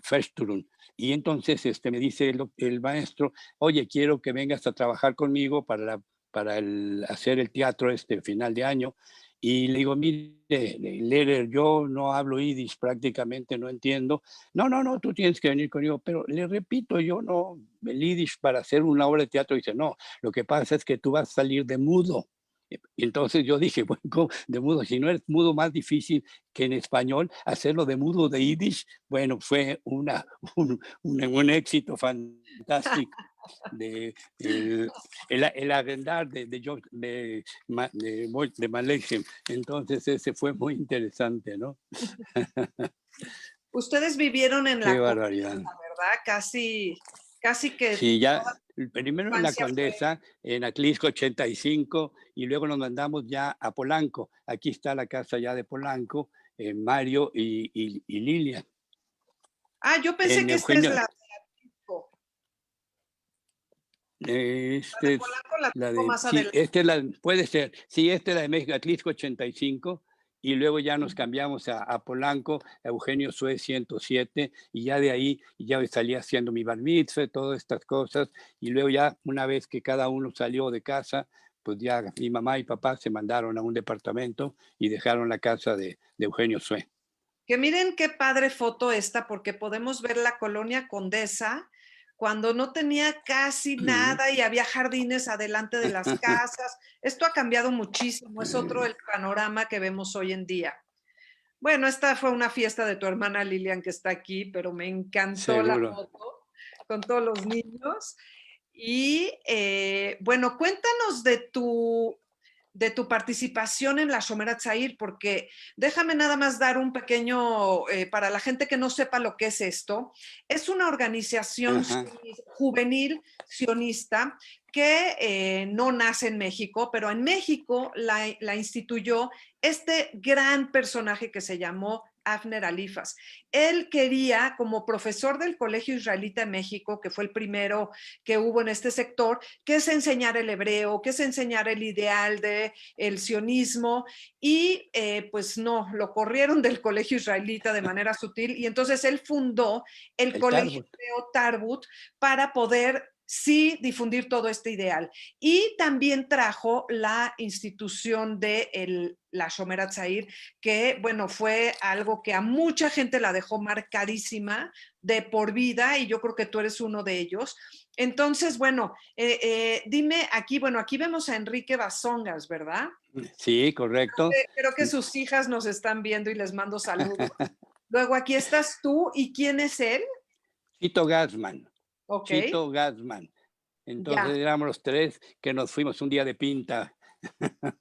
Festurun. Y entonces me dice el maestro: oye, quiero que vengas a trabajar conmigo para hacer el teatro final de año. Y le digo, mire, Lehrer, yo no hablo yiddish prácticamente, no entiendo. No, tú tienes que venir conmigo. Pero le repito, yo no, el yiddish para hacer una obra de teatro, dice, no, lo que pasa es que tú vas a salir de mudo. Y entonces yo dije, bueno, ¿cómo de mudo? Si no es mudo más difícil que en español, hacerlo de mudo de yiddish, bueno, fue un éxito fantástico. El arrendar de Malechem. Entonces ese fue muy interesante, ¿no? Ustedes vivieron en Qué la barbaridad. Condesa, ¿verdad? Casi que Sí, ya toda primero la en la infancia fue. Condesa, en Atlisco 85, y luego nos mandamos ya a Polanco. Aquí está la casa ya de Polanco, Mario y Lilian. Ah, yo pensé En que esta es Eugenio, la de Atlisco. La de Polanco la tengo más sí, adelante. puede ser, sí, esta es la de México, Atlisco 85, y luego ya nos cambiamos a Polanco, a Eugenio Sue 107, y ya de ahí ya salía haciendo mi bar mitzvah, todas estas cosas, y luego ya una vez que cada uno salió de casa, pues ya mi mamá y papá se mandaron a un departamento y dejaron la casa de Eugenio Sue. Que miren qué padre foto esta, porque podemos ver la colonia Condesa cuando no tenía casi nada y había jardines adelante de las casas. Esto ha cambiado muchísimo, es otro el panorama que vemos hoy en día. Bueno, esta fue una fiesta de tu hermana Lilian que está aquí, pero me encantó la Seguro. foto con todos los niños. Y bueno, cuéntanos de tu participación en la Shomer Hatzair, porque déjame nada más dar un pequeño, para la gente que no sepa lo que es esto, es una organización juvenil sionista que no nace en México, pero en México la instituyó este gran personaje que se llamó Avner Alifas. Él quería, como profesor del Colegio Israelita de México, que fue el primero que hubo en este sector, que es enseñar el hebreo, que es enseñar el ideal del sionismo, y pues no, lo corrieron del Colegio Israelita de manera sutil, y entonces él fundó el Colegio Tarbut para poder sí difundir todo este ideal. Y también trajo la institución de la Shomer Hatzair, que, bueno, fue algo que a mucha gente la dejó marcadísima de por vida, y yo creo que tú eres uno de ellos. Entonces, bueno, dime aquí, bueno, aquí vemos a Enrique Basongas, ¿verdad? Sí, correcto. Creo que sus hijas nos están viendo y les mando saludos. Luego aquí estás tú, ¿y quién es él? Chito Gassman. Ok. Chito Gassman. Entonces Ya. éramos los tres que nos fuimos un día de pinta.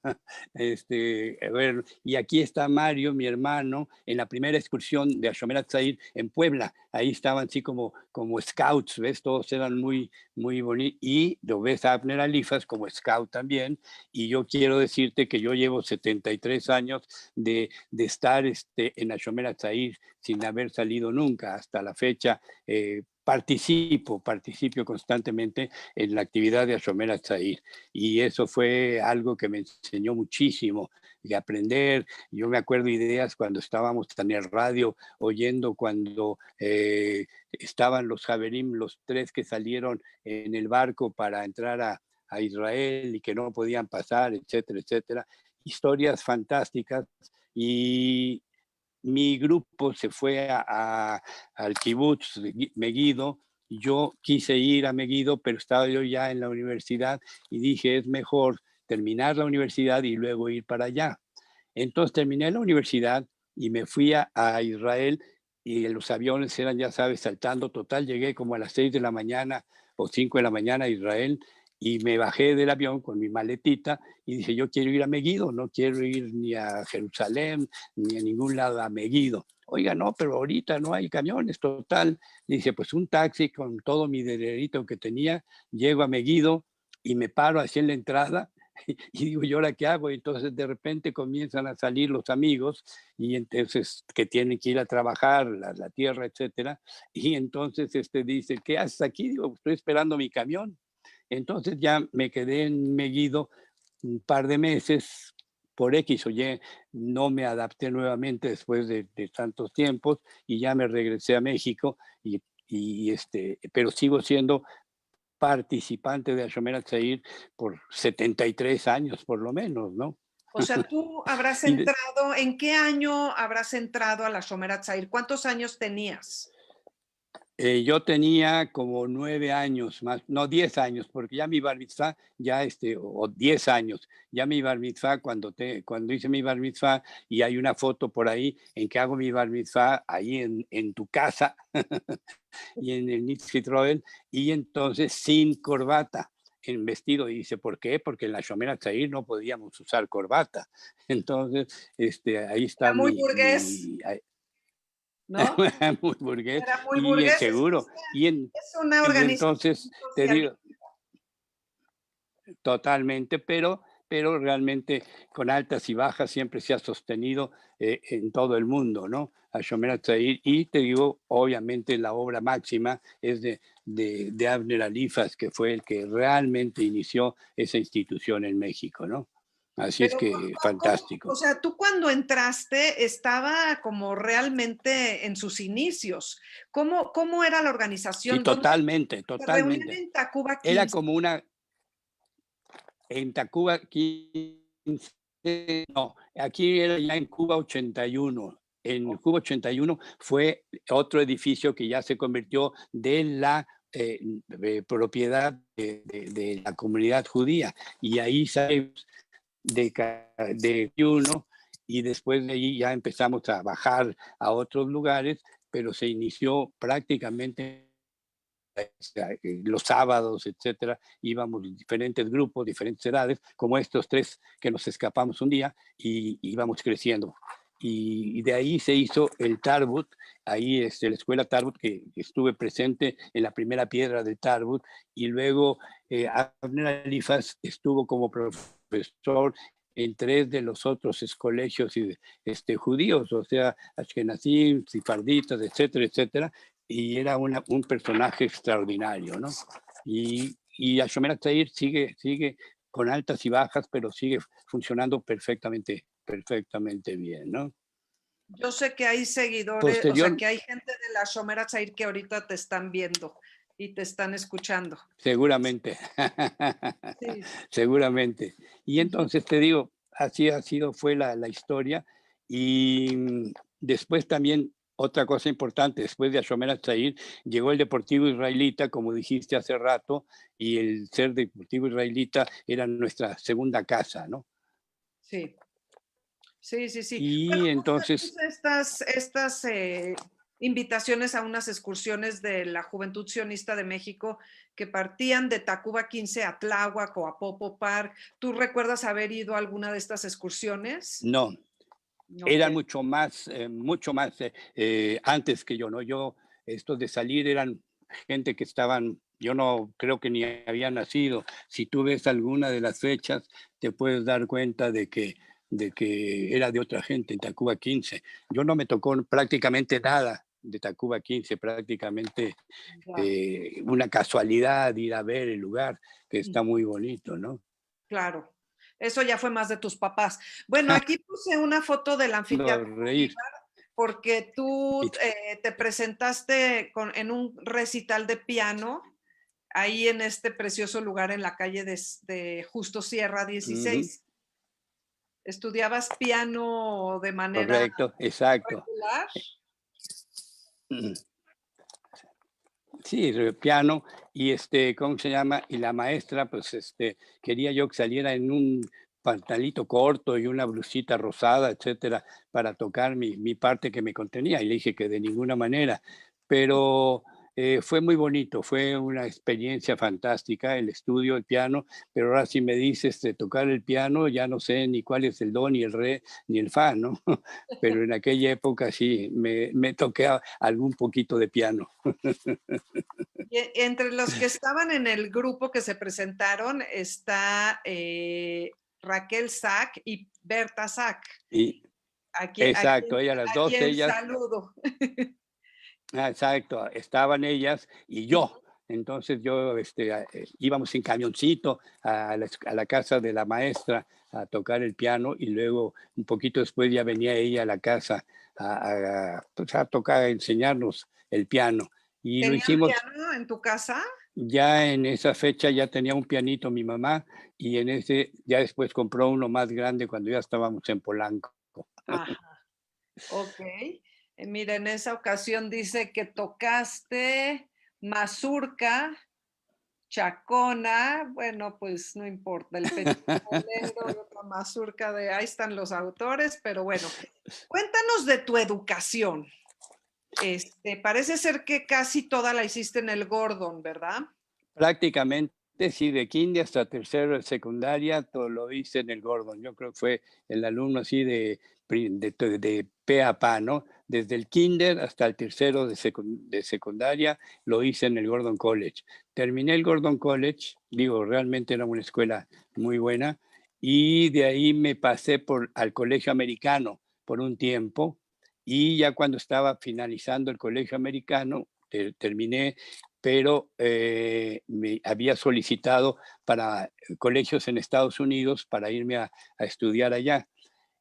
A ver, y aquí está Mario, mi hermano, en la primera excursión de Shomer Hatzair en Puebla. Ahí estaban así como scouts, ¿ves? Todos eran muy bonitos. Y lo ves a Avner Alifas como scout también. Y yo quiero decirte que yo llevo 73 años de estar en Shomer Hatzair sin haber salido nunca hasta la fecha. Participo constantemente en la actividad de Shomer Hatzair, y eso fue algo que me enseñó muchísimo de aprender. Yo me acuerdo ideas cuando estábamos en el radio oyendo cuando estaban los Javerim, los tres que salieron en el barco para entrar a Israel y que no podían pasar, etcétera, etcétera. Historias fantásticas. Y mi grupo se fue al kibutz Megiddo. Yo quise ir a Megiddo, pero estaba yo ya en la universidad y dije, es mejor terminar la universidad y luego ir para allá. Entonces terminé la universidad y me fui a Israel, y los aviones eran, ya sabes, saltando. Total, llegué como a las 6 de la mañana o 5 de la mañana a Israel, y me bajé del avión con mi maletita y dije, yo quiero ir a Megiddo, no quiero ir ni a Jerusalén ni a ningún lado, a Megiddo. Oiga, no, pero ahorita no hay camiones, total. Dice, pues un taxi con todo mi dinerito que tenía, llego a Megiddo y me paro así en la entrada y digo, ¿y ahora qué hago? Y entonces de repente comienzan a salir los amigos, y entonces que tienen que ir a trabajar la tierra, etcétera. Y entonces dice, ¿qué haces aquí? Digo, estoy esperando mi camión. Entonces ya me quedé en Megiddo un par de meses. Por X o Y no me adapté nuevamente después de tantos tiempos, y ya me regresé a México, pero sigo siendo participante de Shomer Hatzair por 73 años por lo menos, ¿no? O sea, tú habrás Y de- entrado, ¿en qué año habrás entrado a la Shomer Hatzair? ¿Cuántos años tenías? Yo tenía como 9 años más, no 10 años, porque ya mi bar mitzvah, ya o 10 años, ya mi bar mitzvah, cuando hice mi bar mitzvah, y hay una foto por ahí en que hago mi bar mitzvah ahí en tu casa y en el Nitzvah Roel, y entonces sin corbata, en vestido. Y dice, ¿por qué? Porque en la Shomer Hatzair no podíamos usar corbata. Entonces, ahí Era está muy burgués, ¿no? muy burgués, Era muy y burgués. seguro. Es una Y organización entonces, te social. digo, totalmente, pero realmente con altas y bajas siempre se ha sostenido en todo el mundo, ¿no? A Shomer Hatzair. Y te digo, obviamente la obra máxima es de Abner Alifas, que fue el que realmente inició esa institución en México, ¿no? Así es Pero, que o fantástico. sea, tú cuando entraste estaba como realmente en sus inicios. ¿Cómo era la Sí, organización? ¿Dónde totalmente, se reunían totalmente. en Tacuba Era 15? como en Tacuba 15, no, aquí era ya en Cuba 81. En Cuba 81 fue otro edificio que ya se convirtió de la propiedad de la comunidad judía. Y ahí salimos de uno, y después de ahí ya empezamos a bajar a otros lugares, pero se inició prácticamente los sábados, etcétera, íbamos diferentes grupos, diferentes edades, como estos tres que nos escapamos un día y íbamos creciendo. Y de ahí se hizo el Tarbut, ahí la escuela Tarbut, que estuve presente en la primera piedra del Tarbut, y luego Abner Alifas estuvo como profesor en 3 de los otros colegios judíos, o sea, Ashkenazim, Sifarditas, etcétera, etcétera, y era un personaje extraordinario, ¿no? Y Shomer Hatzair sigue con altas y bajas, pero sigue funcionando perfectamente, perfectamente bien, ¿no? Yo sé que hay seguidores, o sea, Posterior, que hay gente de la Shomer Hatzair que ahorita te están viendo y te están escuchando. seguramente, Sí. seguramente. Y Ujú. entonces te digo, así fue la historia. Y después también, otra cosa importante, después de Shomer Hatzair, llegó el Deportivo Israelita, como dijiste hace rato, y el ser Deportivo Israelita era nuestra segunda casa, ¿no? Sí. Sí, sí, sí. Bueno, Y entonces, puse estas invitaciones a unas excursiones de la Juventud Sionista de México que partían de Tacuba 15 a Tláhuac o a Popo Park. ¿Tú recuerdas haber ido a alguna de estas excursiones? no, Ok, eran mucho más antes que yo, ¿no? Estos de salir eran gente que estaban, yo no creo que ni había nacido. Si tú ves alguna de las fechas, te puedes dar cuenta de que era de otra gente en Tacuba 15. Yo no me tocó prácticamente nada de Tacuba 15, prácticamente ya. una casualidad ir a ver el lugar, que está Mm, muy bonito, ¿no? claro. Eso ya fue más de tus papás. Bueno, aquí puse una foto del anfiteatro Reír. porque tú Y te presentaste en un recital de piano ahí en este precioso lugar en la calle de Justo Sierra Ujú, 16. ¿Estudiabas piano de manera correcto, exacto. regular? Ujú. Sí, piano, y ¿cómo se llama? Y la maestra, pues, quería yo que saliera en un pantalito corto y una blusita rosada, etcétera, para tocar mi parte que me contenía. Y le dije que de ninguna manera. Pero fue muy bonito, fue una experiencia fantástica el estudio, el piano. Pero ahora si me dices de tocar el piano, ya no sé ni cuál es el do, ni el re, ni el fa, ¿no? Pero en aquella época sí, me toqué algún poquito de piano. Y entre los que estaban en el grupo que se presentaron está Raquel Sack y Berta Sack. Y Aquí, aquí, exacto, ellas las aquí dos, el ellas, saludo. exacto, estaban ellas y yo. Entonces yo íbamos en camioncito a la casa de la maestra a tocar el piano, y luego un poquito después ya venía ella a la casa pues, a tocar, a enseñarnos el piano. Y lo ¿Tenían hicimos. piano en tu casa? ya en esa fecha ya tenía un pianito mi mamá y en ese ya después compró uno más grande cuando ya estábamos en Polanco. Ajá, ok. Mira, en esa ocasión dice que tocaste mazurca, chacona, bueno, pues no importa, el pentabolero y otra mazurca de ahí están los autores, pero bueno, cuéntanos de tu educación. Parece ser que casi toda la hiciste en el Gordon, ¿verdad? Prácticamente, sí, de kinder hasta tercero de secundaria, todo lo hice en el Gordon. Yo creo que fue el alumno así de pe a pa, ¿no? Desde el kinder hasta el tercero de secundaria lo hice en el Gordon College. Terminé el Gordon College, digo, realmente era una escuela muy buena, y de ahí me pasé al colegio americano por un tiempo, y ya cuando estaba finalizando el colegio americano, terminé, pero me había solicitado para colegios en Estados Unidos para irme a estudiar allá.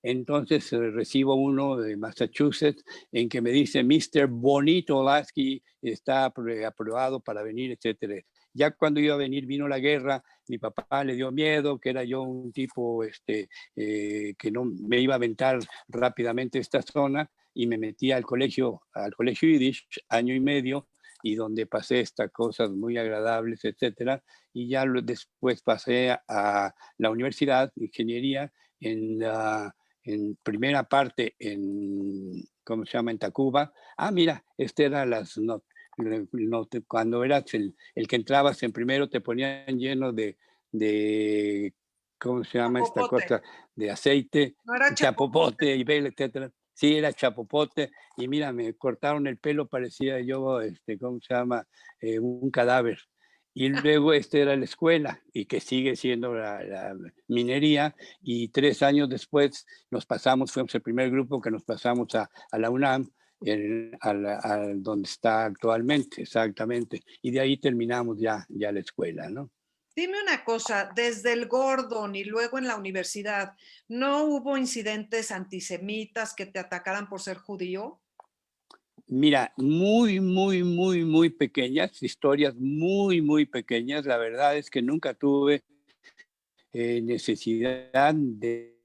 Entonces recibo uno de Massachusetts en que me dice, Mr. Bonito Lasky está aprobado para venir, etcétera. Ya cuando iba a venir vino la guerra, mi papá le dio miedo, que era yo un tipo que no me iba a aventar rápidamente esta zona, y me metí al colegio Yiddish, año y medio, y donde pasé estas cosas muy agradables, etcétera. Y ya después pasé a la universidad de ingeniería en primera parte ¿cómo se llama? En Tacuba. Ah, mira, era cuando eras el que entrabas en primero te ponían lleno de ¿cómo se llama esta Chapopote. cosa? De aceite, No era chapopote y vela, etcétera. Sí, era chapopote, y mira, me cortaron el pelo, parecía yo, ¿cómo se llama? Un cadáver. Y luego era la escuela, y que sigue siendo la minería, y 3 años después fuimos el primer grupo que nos pasamos a la UNAM, donde está actualmente, exactamente. Y de ahí terminamos ya la escuela, ¿no? Dime una cosa, desde el Gordon y luego en la universidad, ¿no hubo incidentes antisemitas que te atacaran por ser judío? Mira, muy, muy, muy, muy pequeñas, historias muy, muy pequeñas. La verdad es que nunca tuve necesidad de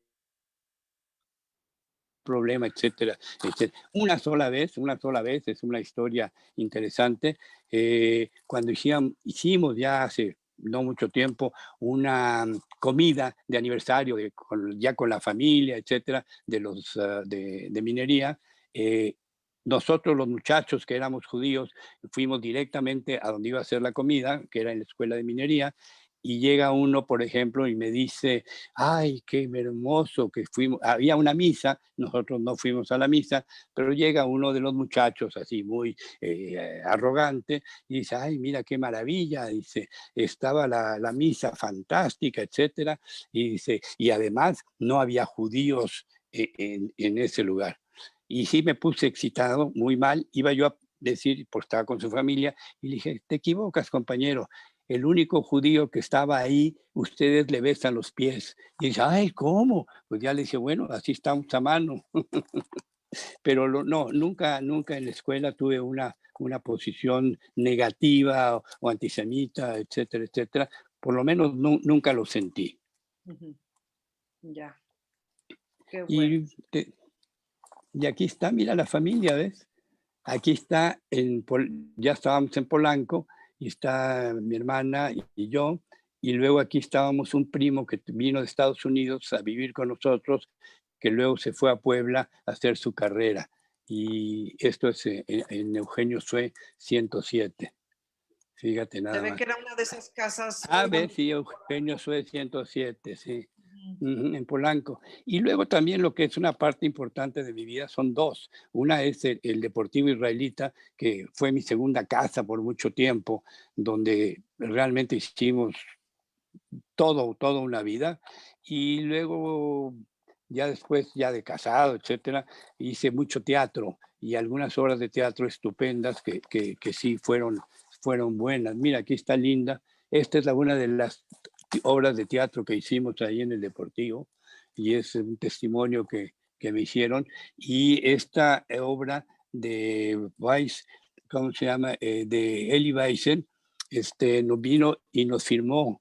problema, etcétera, etcétera. Una sola vez, es una historia interesante. Cuando hicimos ya hace no mucho tiempo una comida de aniversario ya con la familia, etcétera, de minería. Nosotros los muchachos que éramos judíos fuimos directamente a donde iba a ser la comida, que era en la escuela de minería, y llega uno, por ejemplo, y me dice, ay, qué hermoso que fuimos, había una misa, nosotros no fuimos a la misa, pero llega uno de los muchachos así muy arrogante y dice, ay, mira qué maravilla, dice, estaba la misa fantástica, etcétera, y dice, y además no había judíos en ese lugar. Y sí me puse excitado, muy mal, iba yo a decir, pues estaba con su familia, y le dije, te equivocas, compañero, el único judío que estaba ahí, ustedes le besan los pies. Y dice, ay, ¿cómo? Pues ya le dije, bueno, así estamos a mano. Pero no, nunca en la escuela tuve una posición negativa o antisemita, etcétera, etcétera. Por lo menos nunca lo sentí. Ya, qué bueno. Y aquí está, mira la familia, ¿ves? Aquí está, ya estábamos en Polanco, y está mi hermana y yo, y luego aquí estábamos un primo que vino de Estados Unidos a vivir con nosotros, que luego se fue a Puebla a hacer su carrera. Y esto es en Eugenio Sue 107. Fíjate Se nada ve más. que era una de esas casas A muy ver, bonitas. sí, Eugenio Sue 107, sí. En Polanco. Y luego también lo que es una parte importante de mi vida son dos. Una es el Deportivo Israelita, que fue mi segunda casa por mucho tiempo, donde realmente hicimos toda una vida. Y luego, ya después, ya de casado, etcétera, hice mucho teatro y algunas obras de teatro estupendas que sí fueron buenas. Mira, aquí está Linda. Esta es una de las obras de teatro que hicimos ahí en el Deportivo, y es un testimonio que me hicieron. Y esta obra de Weiss, ¿cómo se llama? De Elie Wiesel, nos vino y nos firmó,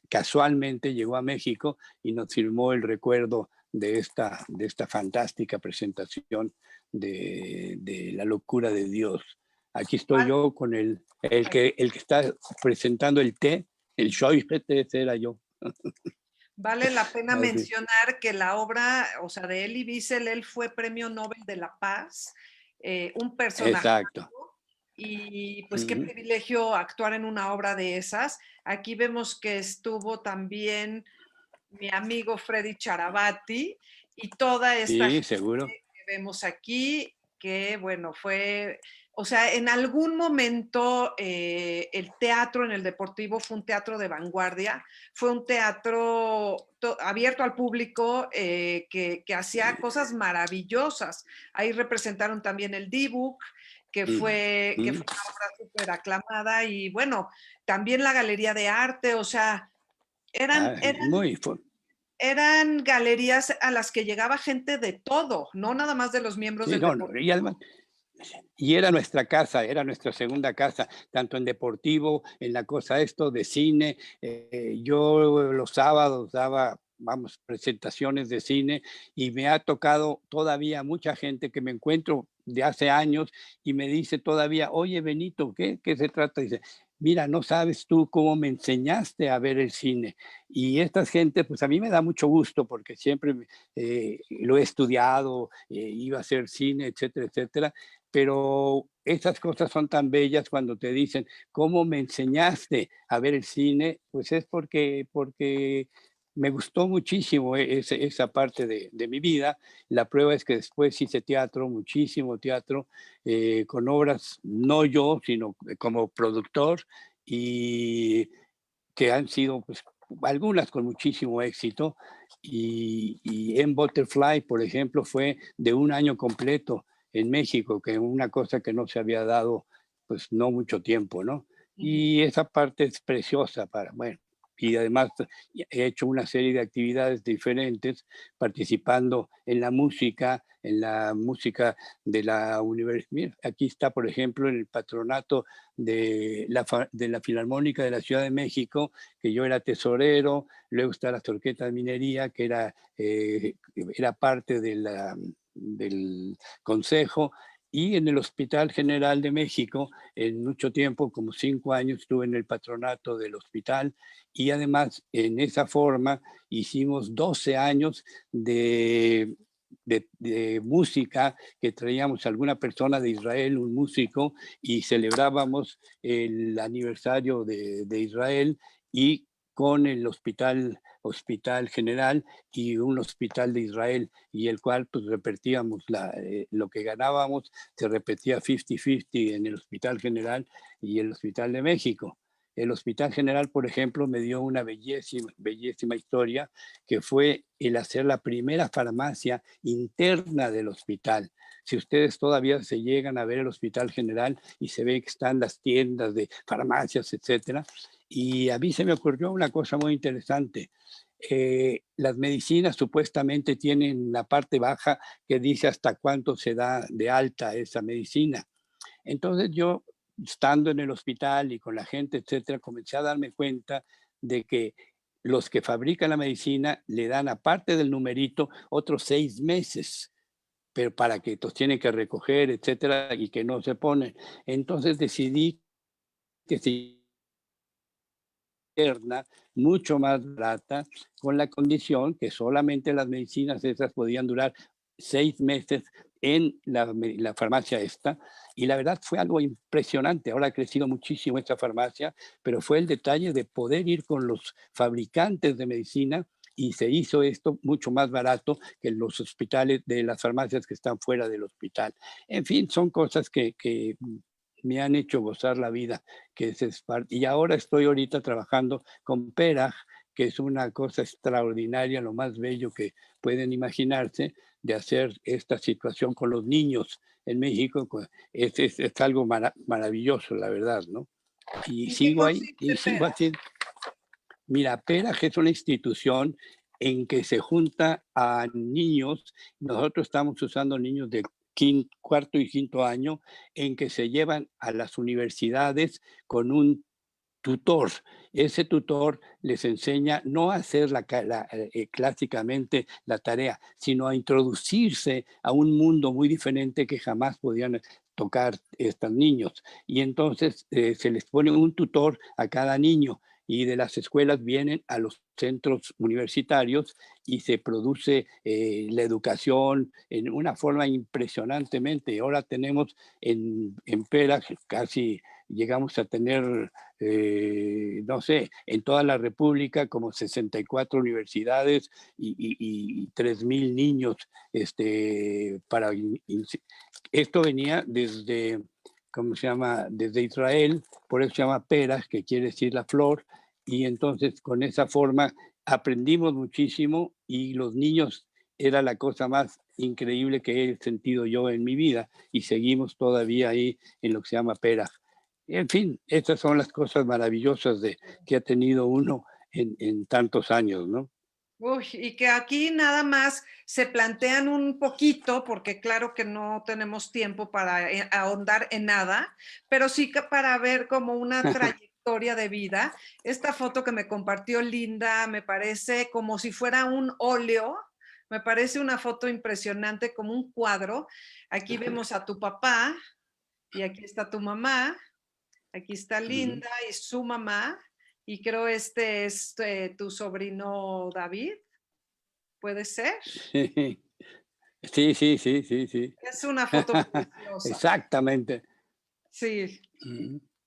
casualmente llegó a México y nos firmó el recuerdo de esta fantástica presentación de La locura de Dios. Aquí estoy yo con el que está presentando el té, el Scheuchete, ese era yo. Vale la pena Así. mencionar que la obra, o sea, de Elie Wiesel, él fue Premio Nobel de la Paz, un personaje. Exacto. Y pues qué privilegio actuar en una obra de esas. Aquí vemos que estuvo también mi amigo Freddy Charabati y toda esta Sí, seguro. que vemos aquí, que bueno, fue, o sea, en algún momento el teatro en el Deportivo fue un teatro de vanguardia, fue un teatro abierto al público que hacía cosas maravillosas. Ahí representaron también el D-Book, que fue una obra súper aclamada, y bueno, también la Galería de Arte, o sea, eran galerías a las que llegaba gente de todo, no nada más de los miembros del Deportivo. Y además, y era nuestra casa, era nuestra segunda casa, tanto en Deportivo, en la cosa de cine. Yo los sábados daba, presentaciones de cine, y me ha tocado todavía mucha gente que me encuentro de hace años y me dice todavía, oye Benito, ¿qué se trata? Dice, mira, no sabes tú cómo me enseñaste a ver el cine. Y esta gente, pues a mí me da mucho gusto porque siempre lo he estudiado, iba a hacer cine, etcétera, etcétera. Pero esas cosas son tan bellas cuando te dicen, ¿cómo me enseñaste a ver el cine? Pues es porque me gustó muchísimo esa parte de mi vida. La prueba es que después hice teatro, muchísimo teatro, con obras, no yo, sino como productor, y que han sido pues, algunas con muchísimo éxito. Y en Butterfly, por ejemplo, fue de un año completo en México, que es una cosa que no se había dado pues no mucho tiempo, ¿no? Y esa parte es preciosa bueno, y además he hecho una serie de actividades diferentes, participando en la música de la universidad. Aquí está, por ejemplo, en el patronato de la Filarmónica de la Ciudad de México, que yo era tesorero. Luego está la Orquesta de Minería, que era parte del consejo. Y en el Hospital General de México, en mucho tiempo, como 5 años, estuve en el patronato del hospital, y además en esa forma hicimos 12 años de música, que traíamos a alguna persona de Israel, un músico, y celebrábamos el aniversario de Israel, y con el Hospital General y un hospital de Israel, y el cual pues repetíamos lo que ganábamos, se repetía 50-50 en el Hospital General y el Hospital de México. El Hospital General, por ejemplo, me dio una bellísima historia, que fue el hacer la primera farmacia interna del hospital. Si ustedes todavía se llegan a ver el Hospital General y se ve que están las tiendas de farmacias, etcétera, y a mí se me ocurrió una cosa muy interesante. Las medicinas supuestamente tienen la parte baja que dice hasta cuánto se da de alta esa medicina. Entonces yo, estando en el hospital y con la gente, etcétera, comencé a darme cuenta de que los que fabrican la medicina le dan, aparte del numerito, otros 6 meses, pero para que los tienen que recoger, etcétera, y que no se ponen. Entonces decidí que se mucho más barata, con la condición que solamente las medicinas esas podían durar 6 meses en la farmacia esta. Y la verdad fue algo impresionante. Ahora ha crecido muchísimo esta farmacia, pero fue el detalle de poder ir con los fabricantes de medicina, y se hizo esto mucho más barato que en los hospitales, de las farmacias que están fuera del hospital. En fin, son cosas que me han hecho gozar la vida, que es parte. Y ahora estoy ahorita trabajando con Peraj, que es una cosa extraordinaria, lo más bello que pueden imaginarse, de hacer esta situación con los niños en México. Es algo maravilloso, la verdad, ¿no? Y sigo ahí, y sigo haciendo. Mira, Peraj es una institución en que se junta a niños. Nosotros estamos usando niños de cuarto y quinto año, en que se llevan a las universidades con un tutor. Ese tutor les enseña no a hacer clásicamente la tarea, sino a introducirse a un mundo muy diferente que jamás podían tocar estos niños. Y entonces se les pone un tutor a cada niño, y de las escuelas vienen a los centros universitarios y se produce la educación en una forma impresionantemente. Y ahora tenemos en Pera casi llegamos a tener, no sé, en toda la República como 64 universidades y 3,000 niños. Esto venía desde, ¿cómo se llama? Desde Israel, por eso se llama Peras, que quiere decir la flor, y entonces con esa forma aprendimos muchísimo y los niños era la cosa más increíble que he sentido yo en mi vida, y seguimos todavía ahí en lo que se llama Peras. En fin, estas son las cosas maravillosas que ha tenido uno en tantos años, ¿no? Uy, y que aquí nada más se plantean un poquito, porque claro que no tenemos tiempo para ahondar en nada, pero sí que para ver como una trayectoria de vida. Esta foto que me compartió Linda me parece como si fuera un óleo, me parece una foto impresionante, como un cuadro. Aquí vemos a tu papá y aquí está tu mamá, aquí está Linda y su mamá. Y creo este es tu sobrino David, ¿puede ser? Sí, sí, sí, sí, sí. Es una foto preciosa. Exactamente. Sí.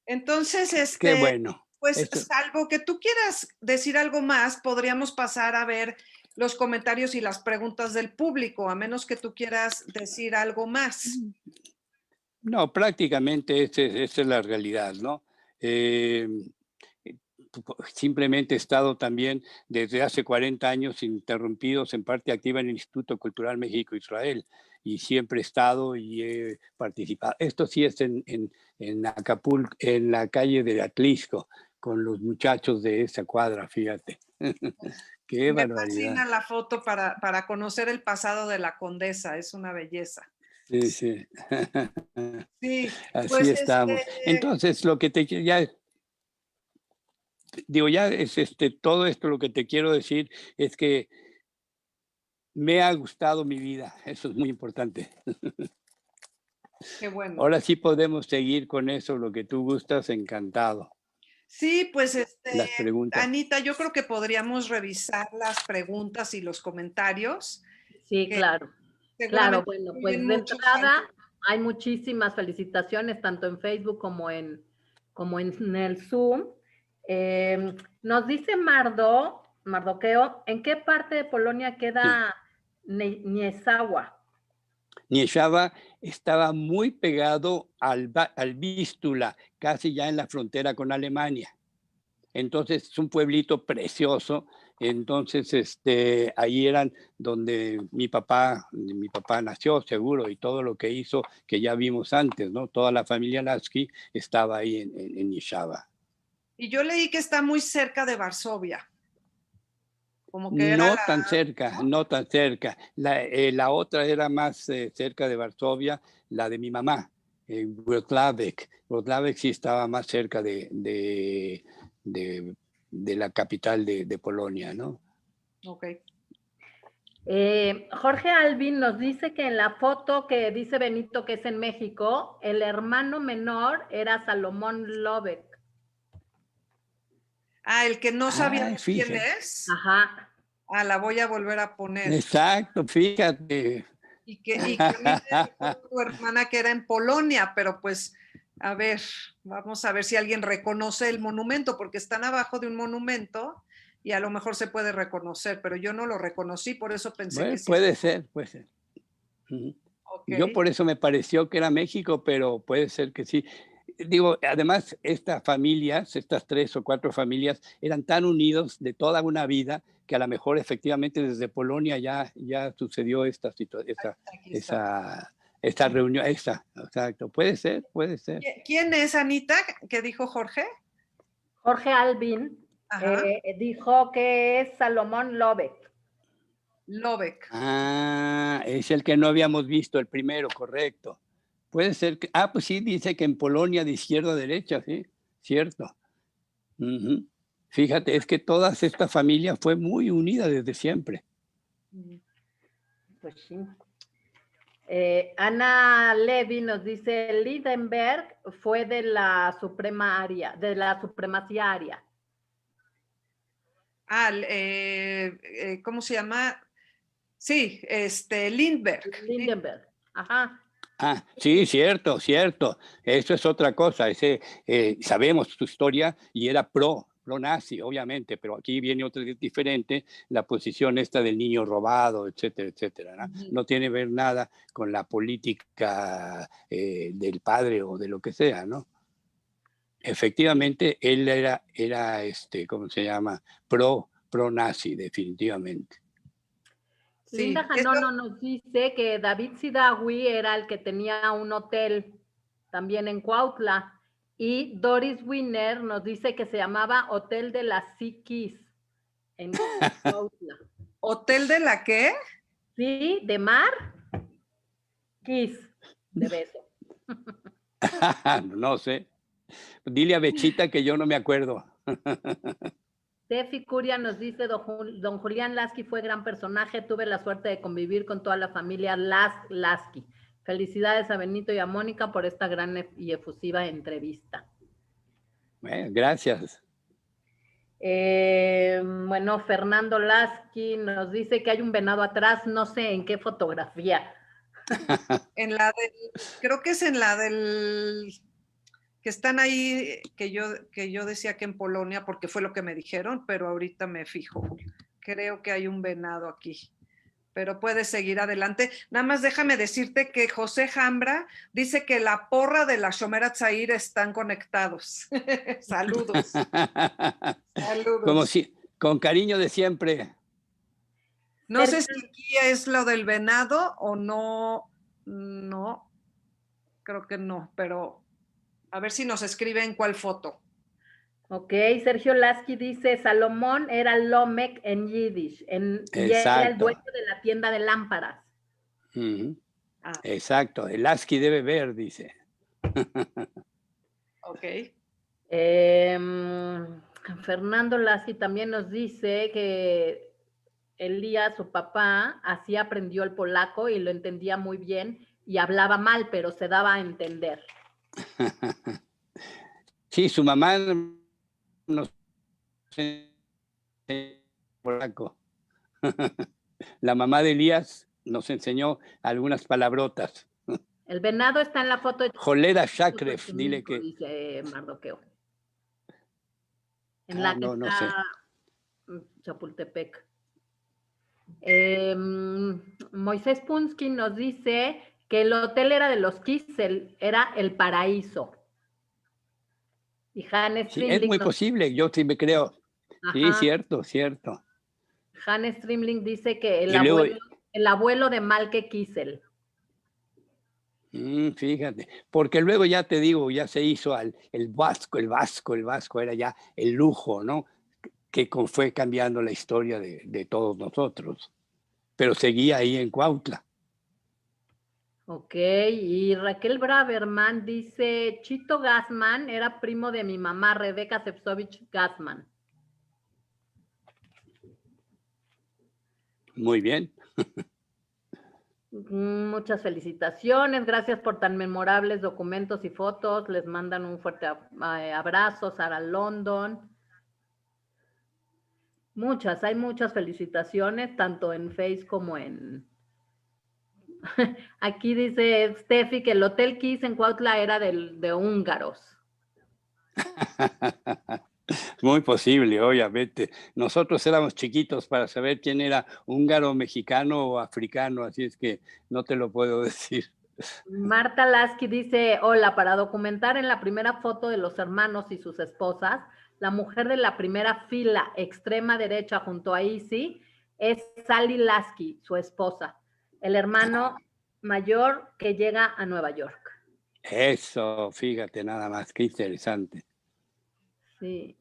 Entonces, Qué bueno. pues salvo que tú quieras decir algo más, podríamos pasar a ver los comentarios y las preguntas del público, a menos que tú quieras decir algo más. No, prácticamente esa es la realidad, ¿no? Simplemente he estado también desde hace 40 años interrumpidos, en parte activa en el Instituto Cultural México-Israel, y siempre he estado y he participado. Esto sí es en Acapulco, en la calle de Atlisco, con los muchachos de esa cuadra, fíjate. Qué barbaridad. Me fascina la foto para conocer el pasado de la condesa, es una belleza. Sí, sí. Sí, así pues estamos. Entonces, lo que ya es todo esto lo que te quiero decir es que me ha gustado mi vida, eso es muy importante. Qué bueno. Ahora sí podemos seguir con eso, lo que tú gustas, encantado. Sí, pues las preguntas. Anita, yo creo que podríamos revisar las preguntas y los comentarios. Sí, claro. Claro, bueno, pues de entrada hay muchísimas felicitaciones, tanto en Facebook como en el Zoom. Nos dice Mardoqueo, ¿en qué parte de Polonia queda Niesawa? Niesawa estaba muy pegado al Vístula, casi ya en la frontera con Alemania. Entonces es un pueblito precioso. Entonces ahí eran donde mi papá nació, seguro, y todo lo que hizo, que ya vimos antes, ¿no? Toda la familia Lasky estaba ahí en Niesawa. Y yo leí que está muy cerca de Varsovia. Como que no tan cerca, no tan cerca. La otra era más cerca de Varsovia, la de mi mamá, Wrocławek. Wrocławek sí estaba más cerca de la capital de Polonia, ¿no? Ok. Jorge Alvin nos dice que en la foto que dice Benito que es en México, el hermano menor era Salomón Lobeck. Ah, el que no sabíamos quién es. Ajá. Ah, la voy a volver a poner. Exacto, fíjate. Y que tu hermana que era en Polonia, pero pues, a ver, vamos a ver si alguien reconoce el monumento, porque están abajo de un monumento y a lo mejor se puede reconocer, pero yo no lo reconocí, por eso pensé que sí. Puede ser. Okay. Yo por eso me pareció que era México, pero puede ser que sí. Digo, además, estas 3 o 4 familias, eran tan unidos de toda una vida que a lo mejor efectivamente desde Polonia ya sucedió esta reunión. Exacto. Puede ser. ¿Quién es, Anita, que dijo Jorge? Jorge Alvin dijo que es Salomón Lobeck. Ah, es el que no habíamos visto, el primero, correcto. Puede ser que, pues sí, dice que en Polonia de izquierda a derecha, sí, cierto. Ujú. Fíjate, es que toda esta familia fue muy unida desde siempre. Pues sí. Ana Levy nos dice, Lindenberg fue de la supremacía aria. ¿Cómo se llama? Sí, Lindbergh. Lindenberg, ajá. Ah, sí, cierto, cierto. Eso es otra cosa. Sabemos su historia y era pro-nazi, obviamente, pero aquí viene otra diferente, la posición esta del niño robado, etcétera, etcétera, ¿no? No tiene que ver nada con la política del padre o de lo que sea, ¿no? Efectivamente, él era ¿cómo se llama? Pro-nazi, definitivamente. Sí, Linda Janono nos dice que David Sidawi era el que tenía un hotel también en Cuautla, y Doris Wiener nos dice que se llamaba Hotel de las Sikis en Cuautla. ¿Hotel de la qué? Sí, de mar, kiss, de beso. No sé. Dile a Bechita que yo no me acuerdo. Tefi Curia nos dice, don Julián Lasky fue gran personaje, tuve la suerte de convivir con toda la familia Lasky. Felicidades a Benito y a Mónica por esta gran y efusiva entrevista. Bueno, gracias. Bueno, Fernando Lasky nos dice que hay un venado atrás, no sé en qué fotografía. Creo que es en la del... que están ahí, que yo decía que en Polonia, porque fue lo que me dijeron, pero ahorita me fijo. Creo que hay un venado aquí, pero puedes seguir adelante. Nada más déjame decirte que José Jambra dice que la porra de la Shomer Hatzair están conectados. Saludos. Saludos. Como si, con cariño de siempre. No sé si aquí es lo del venado o no. No, creo que no, pero a ver si nos escriben cuál foto. Ok, Sergio Lasky dice, Salomón era Lomek en Yiddish, y era el dueño de la tienda de lámparas. Exacto, el Lasky debe ver, dice. Ok. Fernando Lasky también nos dice que Elías, su papá, así aprendió el polaco y lo entendía muy bien y hablaba mal, pero se daba a entender. Sí, su mamá nos polaco. La mamá de Elías nos enseñó algunas palabrotas. El venado está en la foto de Joleda Shakrev, dile que... dice Mardoqueo. En la que no, está Chapultepec. Moisés Punsky nos dice que el hotel era de los Kissel, era el paraíso. Y Hannes Strimling. Es muy posible, yo sí me creo. Ajá. Sí, cierto, cierto. Hannes Strimling dice que el abuelo de Malke Kissel. Fíjate, porque luego ya te digo, ya se hizo el vasco era ya el lujo, ¿no? Que fue cambiando la historia de todos nosotros, pero seguía ahí en Cuautla. Ok, y Raquel Braverman dice, Chito Gassman era primo de mi mamá, Rebeca Sepsovich Gassman. Muy bien. Muchas felicitaciones, gracias por tan memorables documentos y fotos, les mandan un fuerte abrazo, Sara London. Hay muchas felicitaciones, tanto en Face como en... Aquí dice Steffi que el Hotel Kiss en Cuautla era de húngaros. Muy posible, obviamente. Nosotros éramos chiquitos para saber quién era húngaro, mexicano o africano, así es que no te lo puedo decir. Marta Lasky dice, hola, para documentar en la primera foto de los hermanos y sus esposas, la mujer de la primera fila, extrema derecha junto a Isi, es Sally Lasky, su esposa, el hermano mayor que llega a Nueva York. Eso, fíjate nada más, qué interesante. Sí.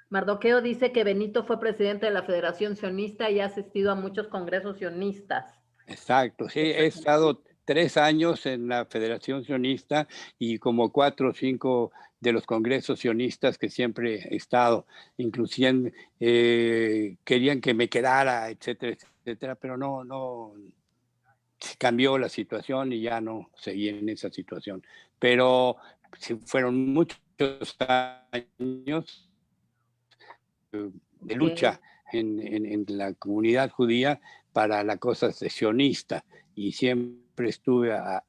Mardoqueo dice que Benito fue presidente de la Federación Sionista y ha asistido a muchos congresos sionistas. Exacto, sí, he estado 3 años en la Federación Sionista y como 4 o 5 de los congresos sionistas que siempre he estado, inclusive querían que me quedara, etcétera, etcétera, pero no, cambió la situación y ya no seguí en esa situación. Pero sí, fueron muchos años de lucha en la comunidad judía para la cosa sionista, y siempre estuve a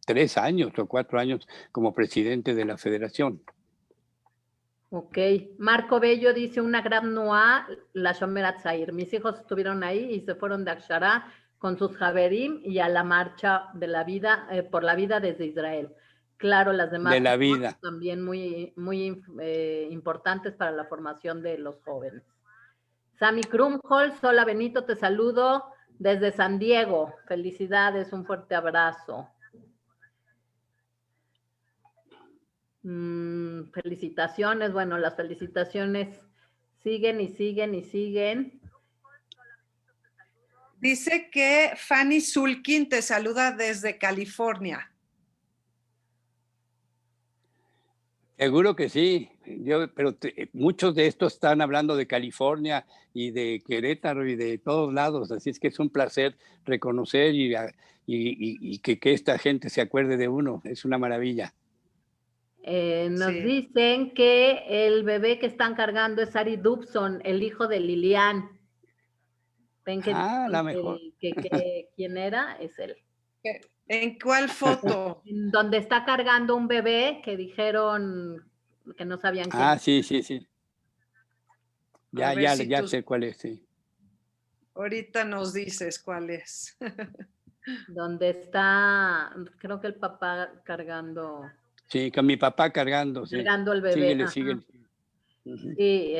3 años o 4 años como presidente de la federación. Ok. Marco Bello dice una gran Noah, la Shomer Hatzair. Mis hijos estuvieron ahí y se fueron de Akshara con sus Javerim y a la marcha de la vida, por la vida desde Israel. Claro, las demás de la vida también muy importantes para la formación de los jóvenes. Sammy Krumholz, hola Benito, te saludo desde San Diego. Felicidades, un fuerte abrazo. Felicitaciones, bueno, las felicitaciones siguen y siguen y siguen. Dice que Fanny Sulkin te saluda desde California. Seguro que sí, pero muchos de estos están hablando de California y de Querétaro y de todos lados, así es que es un placer reconocer y que esta gente se acuerde de uno, es una maravilla. Nos dicen que el bebé que están cargando es Ari Dubson, el hijo de Lilian. ¿Ven que la mejor. quién era? Es él. ¿En cuál foto? Donde está cargando un bebé que dijeron que no sabían quién. Sí. Ya sé cuál es, sí. Ahorita nos dices cuál es. Donde está, creo que el papá cargando. Sí, con mi papá cargando. Cargando el bebé. Síguele. Sí,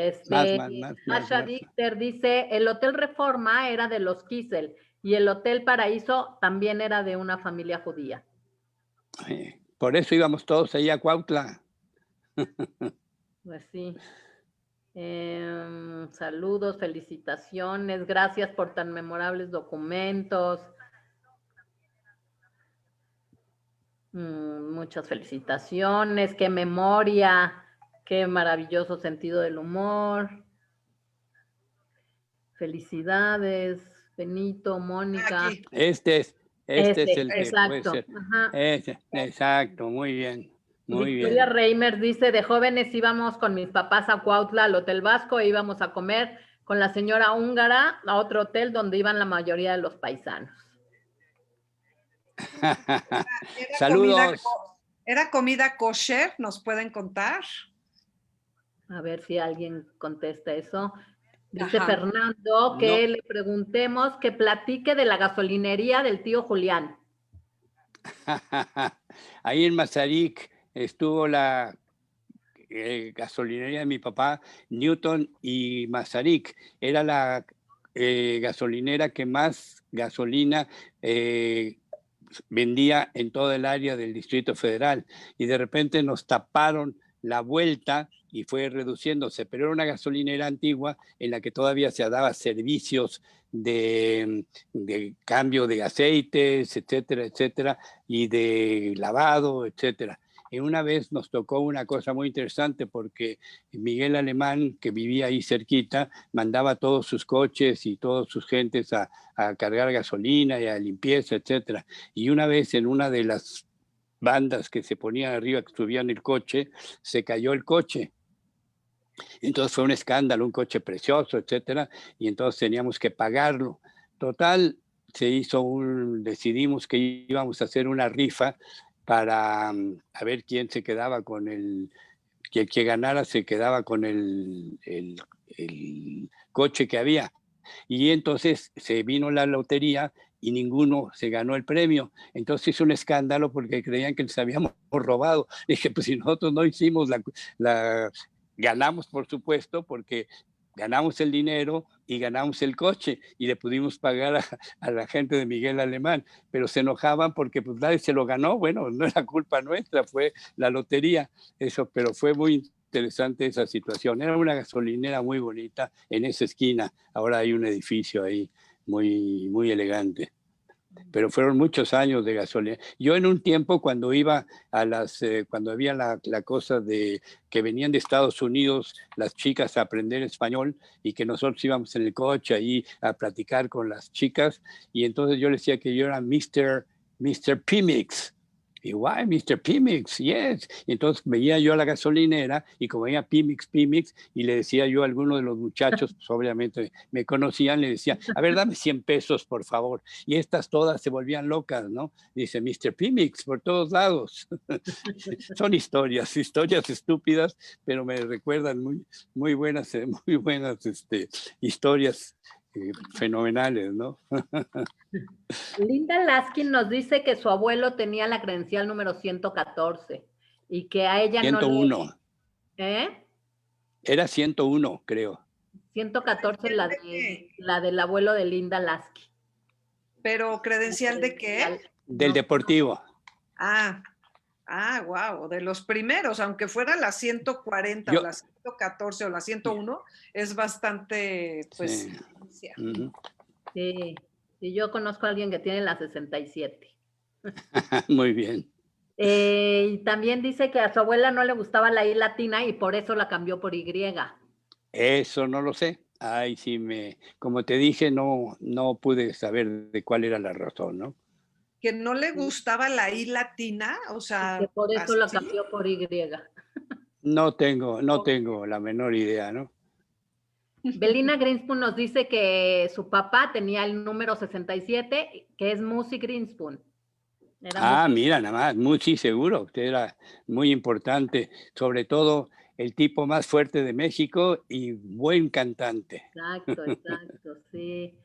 Asha Dicter dice, el Hotel Reforma era de los Kissel y el Hotel Paraíso también era de una familia judía. Por eso íbamos todos ahí a Cuautla. Pues sí. Saludos, felicitaciones, gracias por tan memorables documentos. Muchas felicitaciones, qué memoria, qué maravilloso sentido del humor. Felicidades, Benito, Mónica. Este es el exacto. que puede ser. Exacto, muy bien. Victoria Reimer dice, de jóvenes íbamos con mis papás a Cuautla, al Hotel Vasco, e íbamos a comer con la señora húngara a otro hotel donde iban la mayoría de los paisanos. Saludos. ¿Era comida kosher? ¿Nos pueden contar? A ver si alguien contesta eso. Dice Fernando que le preguntemos que platique de la gasolinería del tío Julián. Ahí en Mazarik estuvo la gasolinería de mi papá, Newton y Mazarik. Era la gasolinera que más gasolina vendía en todo el área del Distrito Federal, y de repente nos taparon la vuelta y fue reduciéndose, pero era una gasolinera antigua en la que todavía se daba servicios de cambio de aceites, etcétera, etcétera, y de lavado, etcétera. Y una vez nos tocó una cosa muy interesante porque Miguel Alemán, que vivía ahí cerquita, mandaba todos sus coches y todas sus gentes a cargar gasolina y a limpieza, etcétera. Y una vez en una de las bandas que se ponían arriba, que subían el coche, se cayó el coche. Entonces fue un escándalo, un coche precioso, etcétera, y entonces teníamos que pagarlo. Total, decidimos que íbamos a hacer una rifa para a ver quién se quedaba con que ganara se quedaba con el coche que había. Y entonces se vino la lotería y ninguno se ganó el premio. Entonces hizo un escándalo porque creían que les habíamos robado. Dije, pues si nosotros no hicimos ganamos, por supuesto, porque ganamos el dinero y ganamos el coche y le pudimos pagar a la gente de Miguel Alemán, pero se enojaban porque pues nadie se lo ganó. Bueno, no era culpa nuestra, fue la lotería, eso, pero fue muy interesante esa situación. Era una gasolinera muy bonita en esa esquina, ahora hay un edificio ahí muy, muy elegante. pero fueron muchos años de gasolina. Yo en un tiempo cuando iba a cuando había la cosa de que venían de Estados Unidos las chicas a aprender español y que nosotros íbamos en el coche ahí a platicar con las chicas y entonces yo les decía que yo era Mr. Pimix. Y why, Mr. Pimix, yes. Y entonces veía yo a la gasolinera y como veía Pimix, y le decía yo a alguno de los muchachos, pues obviamente me conocían, le decía, a ver, dame 100 pesos, por favor. Y estas todas se volvían locas, ¿no? Dice, Mr. Pimix, por todos lados. Son historias estúpidas, pero me recuerdan muy buenas historias fenomenales, ¿no? Linda Laskin nos dice que su abuelo tenía la credencial número 114 y que a ella 101. no le... ¿Eh? Era 101, creo. 114 la del abuelo de Linda Laskin. ¿Pero credencial de qué? Del Deportivo. Wow, de los primeros, aunque fuera la 140 o la 114 o la 101, es bastante, pues... Sí. Sí, y yo conozco a alguien que tiene la 67. Muy bien. Y también dice que a su abuela no le gustaba la I latina y por eso la cambió por Y. Eso no lo sé. Ay, sí, como te dije, no pude saber de cuál era la razón, ¿no? Que no le gustaba la I latina, o sea... Que por eso la cambió por Y. No tengo la menor idea, ¿no? Belina Greenspoon nos dice que su papá tenía el número 67, que es Musi Greenspoon. Mira, nada más, Musi seguro, usted era muy importante, sobre todo el tipo más fuerte de México y buen cantante. Exacto, sí.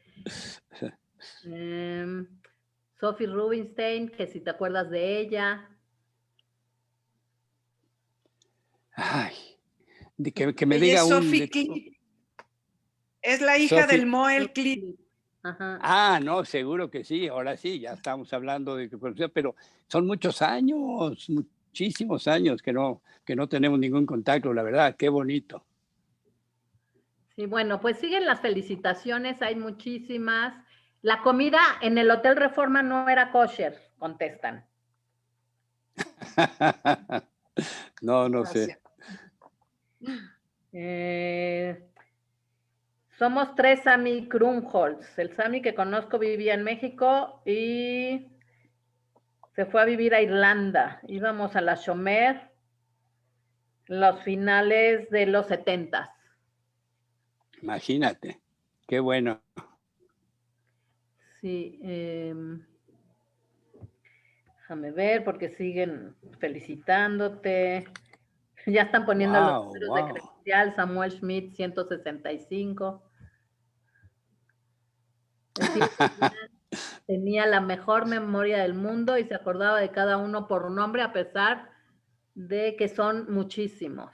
Sophie Rubinstein, que si te acuerdas de ella. Ay, que me diga Sophie Clip. Es la hija del Moel Clip. Ajá. No, seguro que sí, ahora sí, ya estamos hablando de que, pero son muchos años, muchísimos años que no tenemos ningún contacto, la verdad, qué bonito. Sí, bueno, pues siguen las felicitaciones, hay muchísimas. La comida en el Hotel Reforma no era kosher, contestan. No sé. Somos 3 Sami Krumholtz. El Sami que conozco vivía en México y se fue a vivir a Irlanda. Íbamos a la Shomer los finales de los 70s. Imagínate, qué bueno. Sí, déjame ver porque siguen felicitándote. Ya están poniendo los números de credencial. Samuel Schmidt, 165. Tenía la mejor memoria del mundo y se acordaba de cada uno por nombre a pesar de que son muchísimos.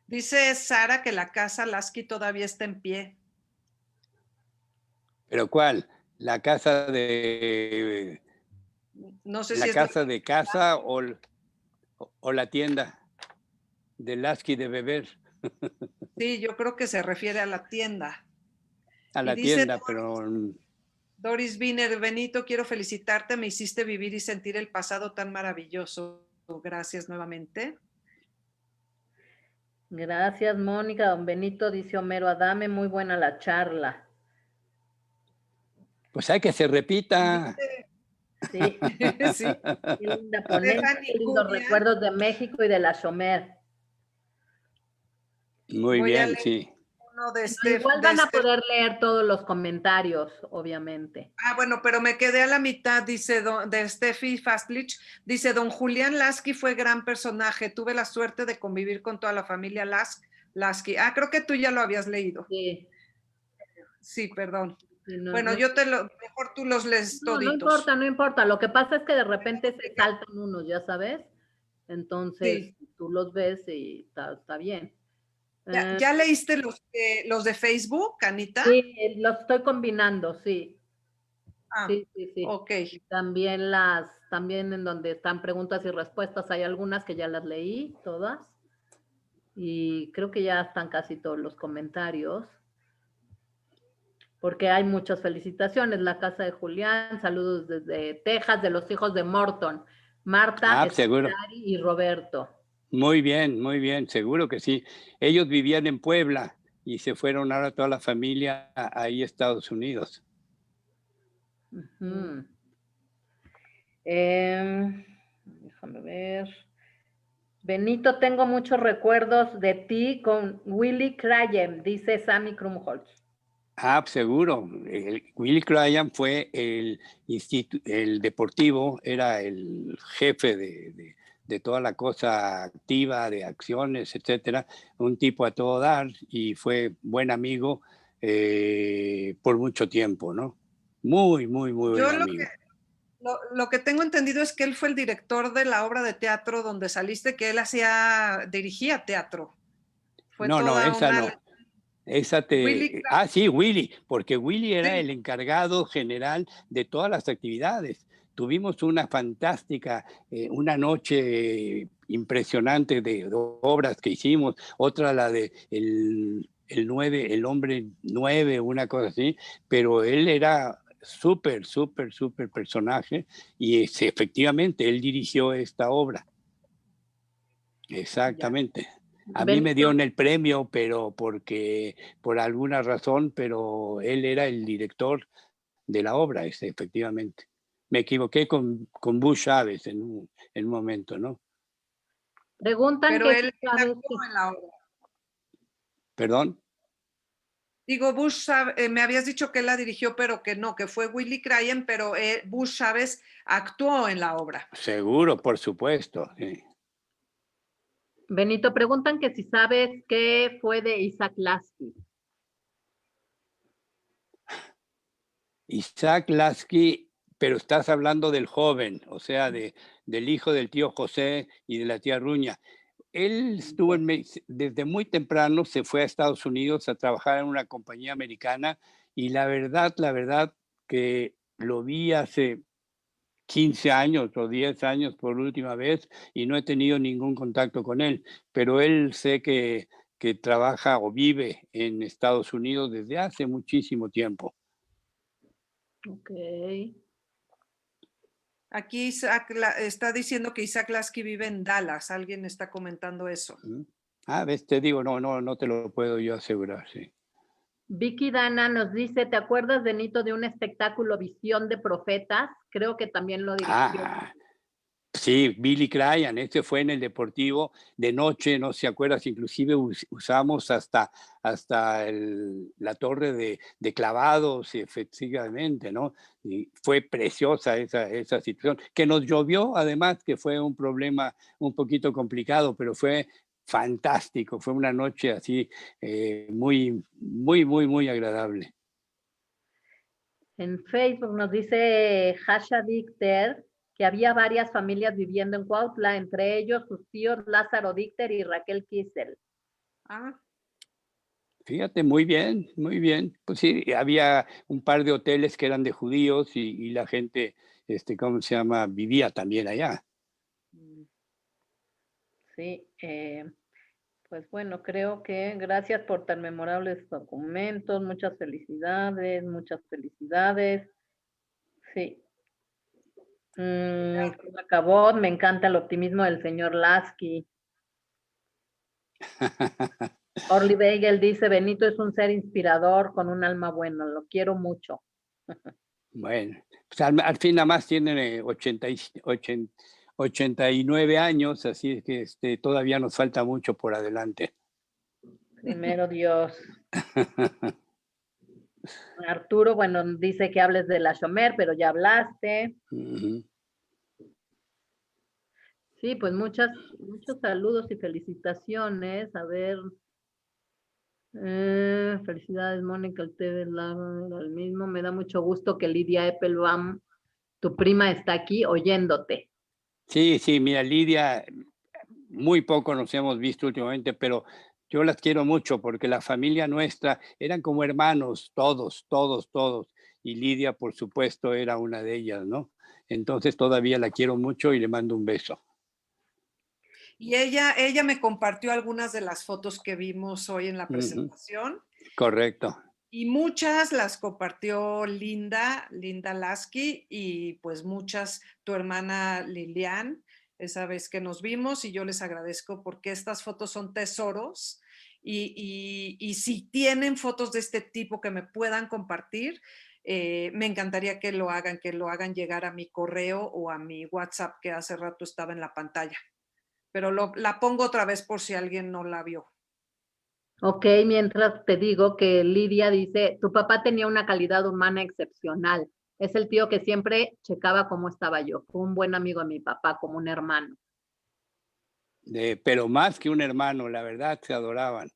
Dice Sara que la casa Lasky todavía está en pie. ¿Pero cuál? ¿La casa de... No sé la si casa es de casa o la tienda de Lasky de beber? Sí, yo creo que se refiere a la tienda. A la tienda, pero... Doris Wiener, Benito, quiero felicitarte, me hiciste vivir y sentir el pasado tan maravilloso. Gracias nuevamente. Gracias, Mónica. Don Benito, dice Homero Adame, muy buena la charla. Pues hay que se repita. Sí. Sí. Qué linda ponencia, qué lindos recuerdos de México y de la Shomer. Muy bien, sí. Igual van a poder leer todos los comentarios, obviamente. Bueno, pero me quedé a la mitad, dice de Steffi Fastlich, dice, don Julián Lasky fue gran personaje, tuve la suerte de convivir con toda la familia Lasky. Creo que tú ya lo habías leído. Sí. Sí, perdón. Sí, bueno, mejor tú los lees toditos. No importa, lo que pasa es que de repente se saltan unos, ya sabes, entonces tú los ves y está bien. ¿Ya leíste los de Facebook, Anita? Sí, los estoy combinando, sí. Sí. Ok. También en donde están preguntas y respuestas, hay algunas que ya las leí, todas. Y creo que ya están casi todos los comentarios. porque hay muchas felicitaciones. La casa de Julián, saludos desde Texas, de los hijos de Morton, Marta, Seguro. Estelari y Roberto. Muy bien, seguro que sí. Ellos vivían en Puebla y se fueron ahora toda la familia ahí a Estados Unidos. Déjame ver. Benito, tengo muchos recuerdos de ti con Willy Crayem, dice Sammy Krumholtz. Seguro. Willy Crayem fue el deportivo, era el jefe de toda la cosa activa, de acciones, etcétera. Un tipo a todo dar y fue buen amigo por mucho tiempo, ¿no? Muy buen amigo. Lo que tengo entendido es que él fue el director de la obra de teatro donde saliste, que él dirigía teatro. Fue no, esa no. Esa sí, Willy, porque Willy era el encargado general de todas las actividades. Tuvimos una fantástica, una noche impresionante de obras que hicimos, otra la de el hombre 9, una cosa así, pero él era súper personaje y efectivamente él dirigió esta obra. Exactamente. A mí me dieron el premio, pero por alguna razón, pero él era el director de la obra, efectivamente. Me equivoqué con Bush Chávez en un momento, ¿no? Preguntan pero que él actuó en la obra. ¿Perdón? Digo, Bush, me habías dicho que él la dirigió, pero que no, que fue Willy Crayem, pero Bush Chávez actuó en la obra. Seguro, por supuesto. Sí. Benito, preguntan que si sabes qué fue de Isaac Lasky. Isaac Lasky, pero estás hablando del joven, o sea, del hijo del tío José y de la tía Ruña. Él estuvo desde muy temprano, se fue a Estados Unidos a trabajar en una compañía americana y la verdad que lo vi hace 15 años o 10 años por última vez y no he tenido ningún contacto con él, pero él sé que trabaja o vive en Estados Unidos desde hace muchísimo tiempo. Ok. Aquí Isaac está diciendo que Isaac Lasky vive en Dallas. Alguien está comentando eso. Ves, te digo, no te lo puedo yo asegurar, sí. Vicky Dana nos dice, ¿te acuerdas, Benito, de un espectáculo Visión de Profetas? Creo que también lo dirigió. Sí, Billy Cryan, este fue en el Deportivo de noche, no sé si acuerdas, inclusive usamos hasta la torre de clavados, efectivamente, ¿no? Y fue preciosa esa situación, que nos llovió además, que fue un problema un poquito complicado, pero fue fantástico, fue una noche así muy agradable. En Facebook nos dice Hasha Dicter que había varias familias viviendo en Cuautla, entre ellos sus tíos Lázaro Dicter y Raquel Kissel. Fíjate, muy bien. Pues sí, había un par de hoteles que eran de judíos y la gente, ¿cómo se llama? Vivía también allá. Sí, pues bueno, creo que gracias por tan memorables documentos, muchas felicidades. Sí. Acabó, me encanta el optimismo del señor Lasky. Orly Bagel dice, Benito es un ser inspirador con un alma buena, lo quiero mucho. Bueno, pues al fin nada más tiene 89 años, así es que todavía nos falta mucho por adelante. Primero Dios. Arturo, bueno, dice que hables de la Shomer, pero ya hablaste. Sí, pues muchos saludos y felicitaciones. A ver. Felicidades, Mónica, el té del lago, el mismo. Me da mucho gusto que Lidia Eppelbaum, tu prima, está aquí oyéndote. Sí, mira, Lidia, muy poco nos hemos visto últimamente, pero yo las quiero mucho porque la familia nuestra eran como hermanos, todos. Y Lidia, por supuesto, era una de ellas, ¿no? Entonces todavía la quiero mucho y le mando un beso. Y ella me compartió algunas de las fotos que vimos hoy en la presentación. Correcto. Y muchas las compartió Linda Lasky, y pues muchas tu hermana Lilian, esa vez que nos vimos, y yo les agradezco porque estas fotos son tesoros, y si tienen fotos de este tipo que me puedan compartir, me encantaría que lo hagan llegar a mi correo o a mi WhatsApp, que hace rato estaba en la pantalla. Pero la pongo otra vez por si alguien no la vio. Ok, mientras te digo que Lidia dice, tu papá tenía una calidad humana excepcional. Es el tío que siempre checaba cómo estaba yo. Fue un buen amigo de mi papá, como un hermano. Pero más que un hermano, la verdad, se adoraban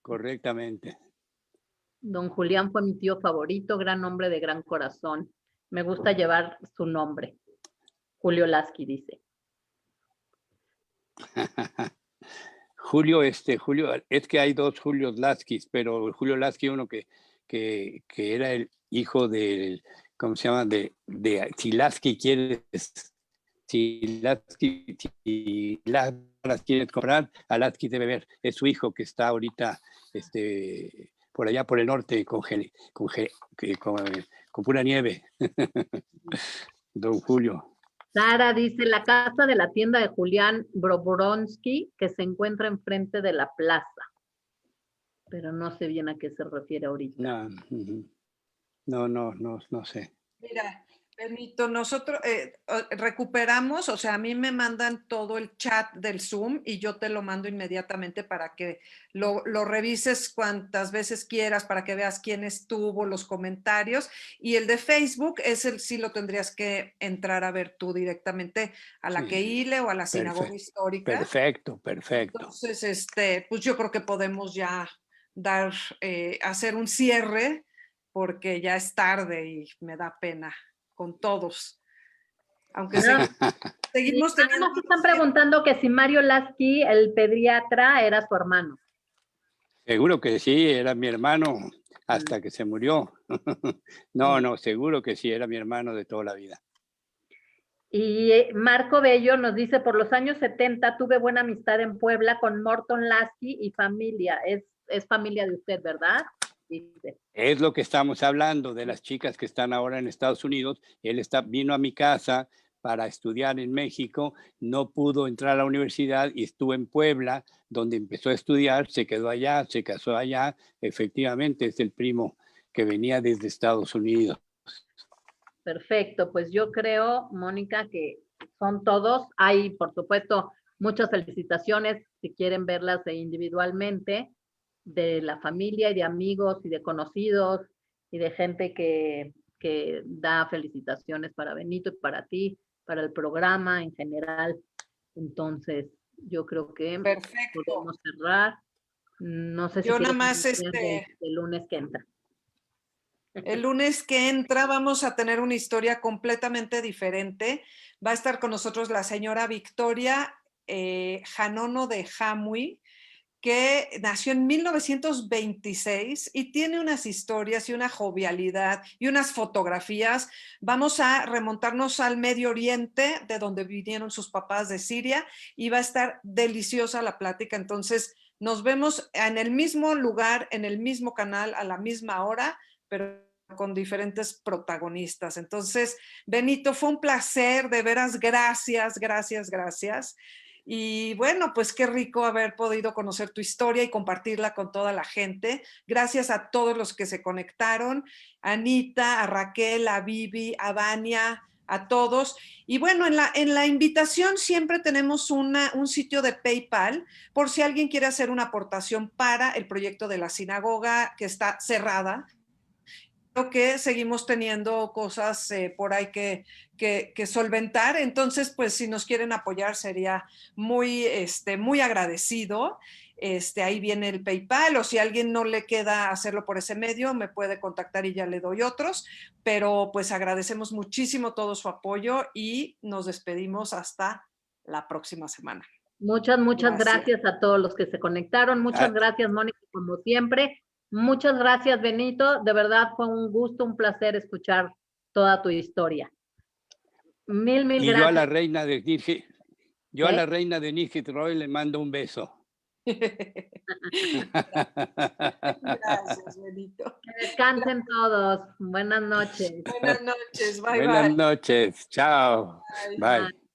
correctamente. Don Julián fue mi tío favorito, gran hombre de gran corazón. Me gusta llevar su nombre. Julio Lasky dice. Julio, es que hay dos Julios Laskys, pero Julio Lasky, uno que era el hijo del, ¿cómo se llama? Si Lasky quieres, si las quieres comprar, a Lasky debe ver, es su hijo que está ahorita, por allá por el norte con pura nieve. Don Julio. Sara dice, la casa de la tienda de Julián Broboronsky, que se encuentra enfrente de la plaza. Pero no sé bien a qué se refiere ahorita. No sé. Mira, Benito, nosotros recuperamos, o sea, a mí me mandan todo el chat del Zoom y yo te lo mando inmediatamente para que lo revises cuantas veces quieras, para que veas quién estuvo, los comentarios. Y el de Facebook, sí lo tendrías que entrar a ver tú directamente a la Keile o a la Sinagoga Histórica. Perfecto. Entonces, pues yo creo que podemos ya hacer un cierre, porque ya es tarde y me da pena con todos. Aunque seguimos teniendo... Nos están preguntando que si Mario Lasky, el pediatra, era su hermano. Seguro que sí, era mi hermano hasta que se murió. No, seguro que sí, era mi hermano de toda la vida. Y Marco Bello nos dice, por los años 70 tuve buena amistad en Puebla con Morton Lasky y familia. Es familia de usted, ¿verdad? Dice. Es lo que estamos hablando de las chicas que están ahora en Estados Unidos. Él vino a mi casa para estudiar en México, no pudo entrar a la universidad y estuvo en Puebla, donde empezó a estudiar, se quedó allá, se casó allá. Efectivamente, es el primo que venía desde Estados Unidos. Perfecto, pues yo creo, Mónica, que son todos. Hay, por supuesto, muchas felicitaciones, si quieren verlas individualmente, de la familia y de amigos y de conocidos y de gente que da felicitaciones para Benito y para ti, para el programa en general. Entonces, yo creo que podemos cerrar. No sé si yo nada más el lunes que entra. El lunes que entra vamos a tener una historia completamente diferente. Va a estar con nosotros la señora Victoria Janono de Jamui, que nació en 1926 y tiene unas historias y una jovialidad y unas fotografías. Vamos a remontarnos al Medio Oriente, de donde vinieron sus papás de Siria, y va a estar deliciosa la plática. Entonces, nos vemos en el mismo lugar, en el mismo canal, a la misma hora, pero con diferentes protagonistas. Entonces, Benito, fue un placer, de veras, gracias. Y bueno, pues qué rico haber podido conocer tu historia y compartirla con toda la gente. Gracias a todos los que se conectaron, a Anita, a Raquel, a Vivi, a Vania, a todos. Y bueno, en la invitación siempre tenemos un sitio de PayPal, por si alguien quiere hacer una aportación para el proyecto de la sinagoga que está cerrada. Creo que seguimos teniendo cosas por ahí que solventar. Entonces, pues si nos quieren apoyar sería muy agradecido. Ahí viene el PayPal, o si a alguien no le queda hacerlo por ese medio, me puede contactar y ya le doy otros. Pero pues agradecemos muchísimo todo su apoyo y nos despedimos hasta la próxima semana. Muchas gracias a todos los que se conectaron. Muchas gracias, Mónica, como siempre. Muchas gracias, Benito. De verdad fue un gusto, un placer escuchar toda tu historia. Mil gracias. Yo a la reina de a la reina de Nigit Roy le mando un beso. Gracias, Benito. Descansen todos. Buenas noches. Buenas noches. Bye, Buenas bye. noches. Chao. Bye. Bye. Bye.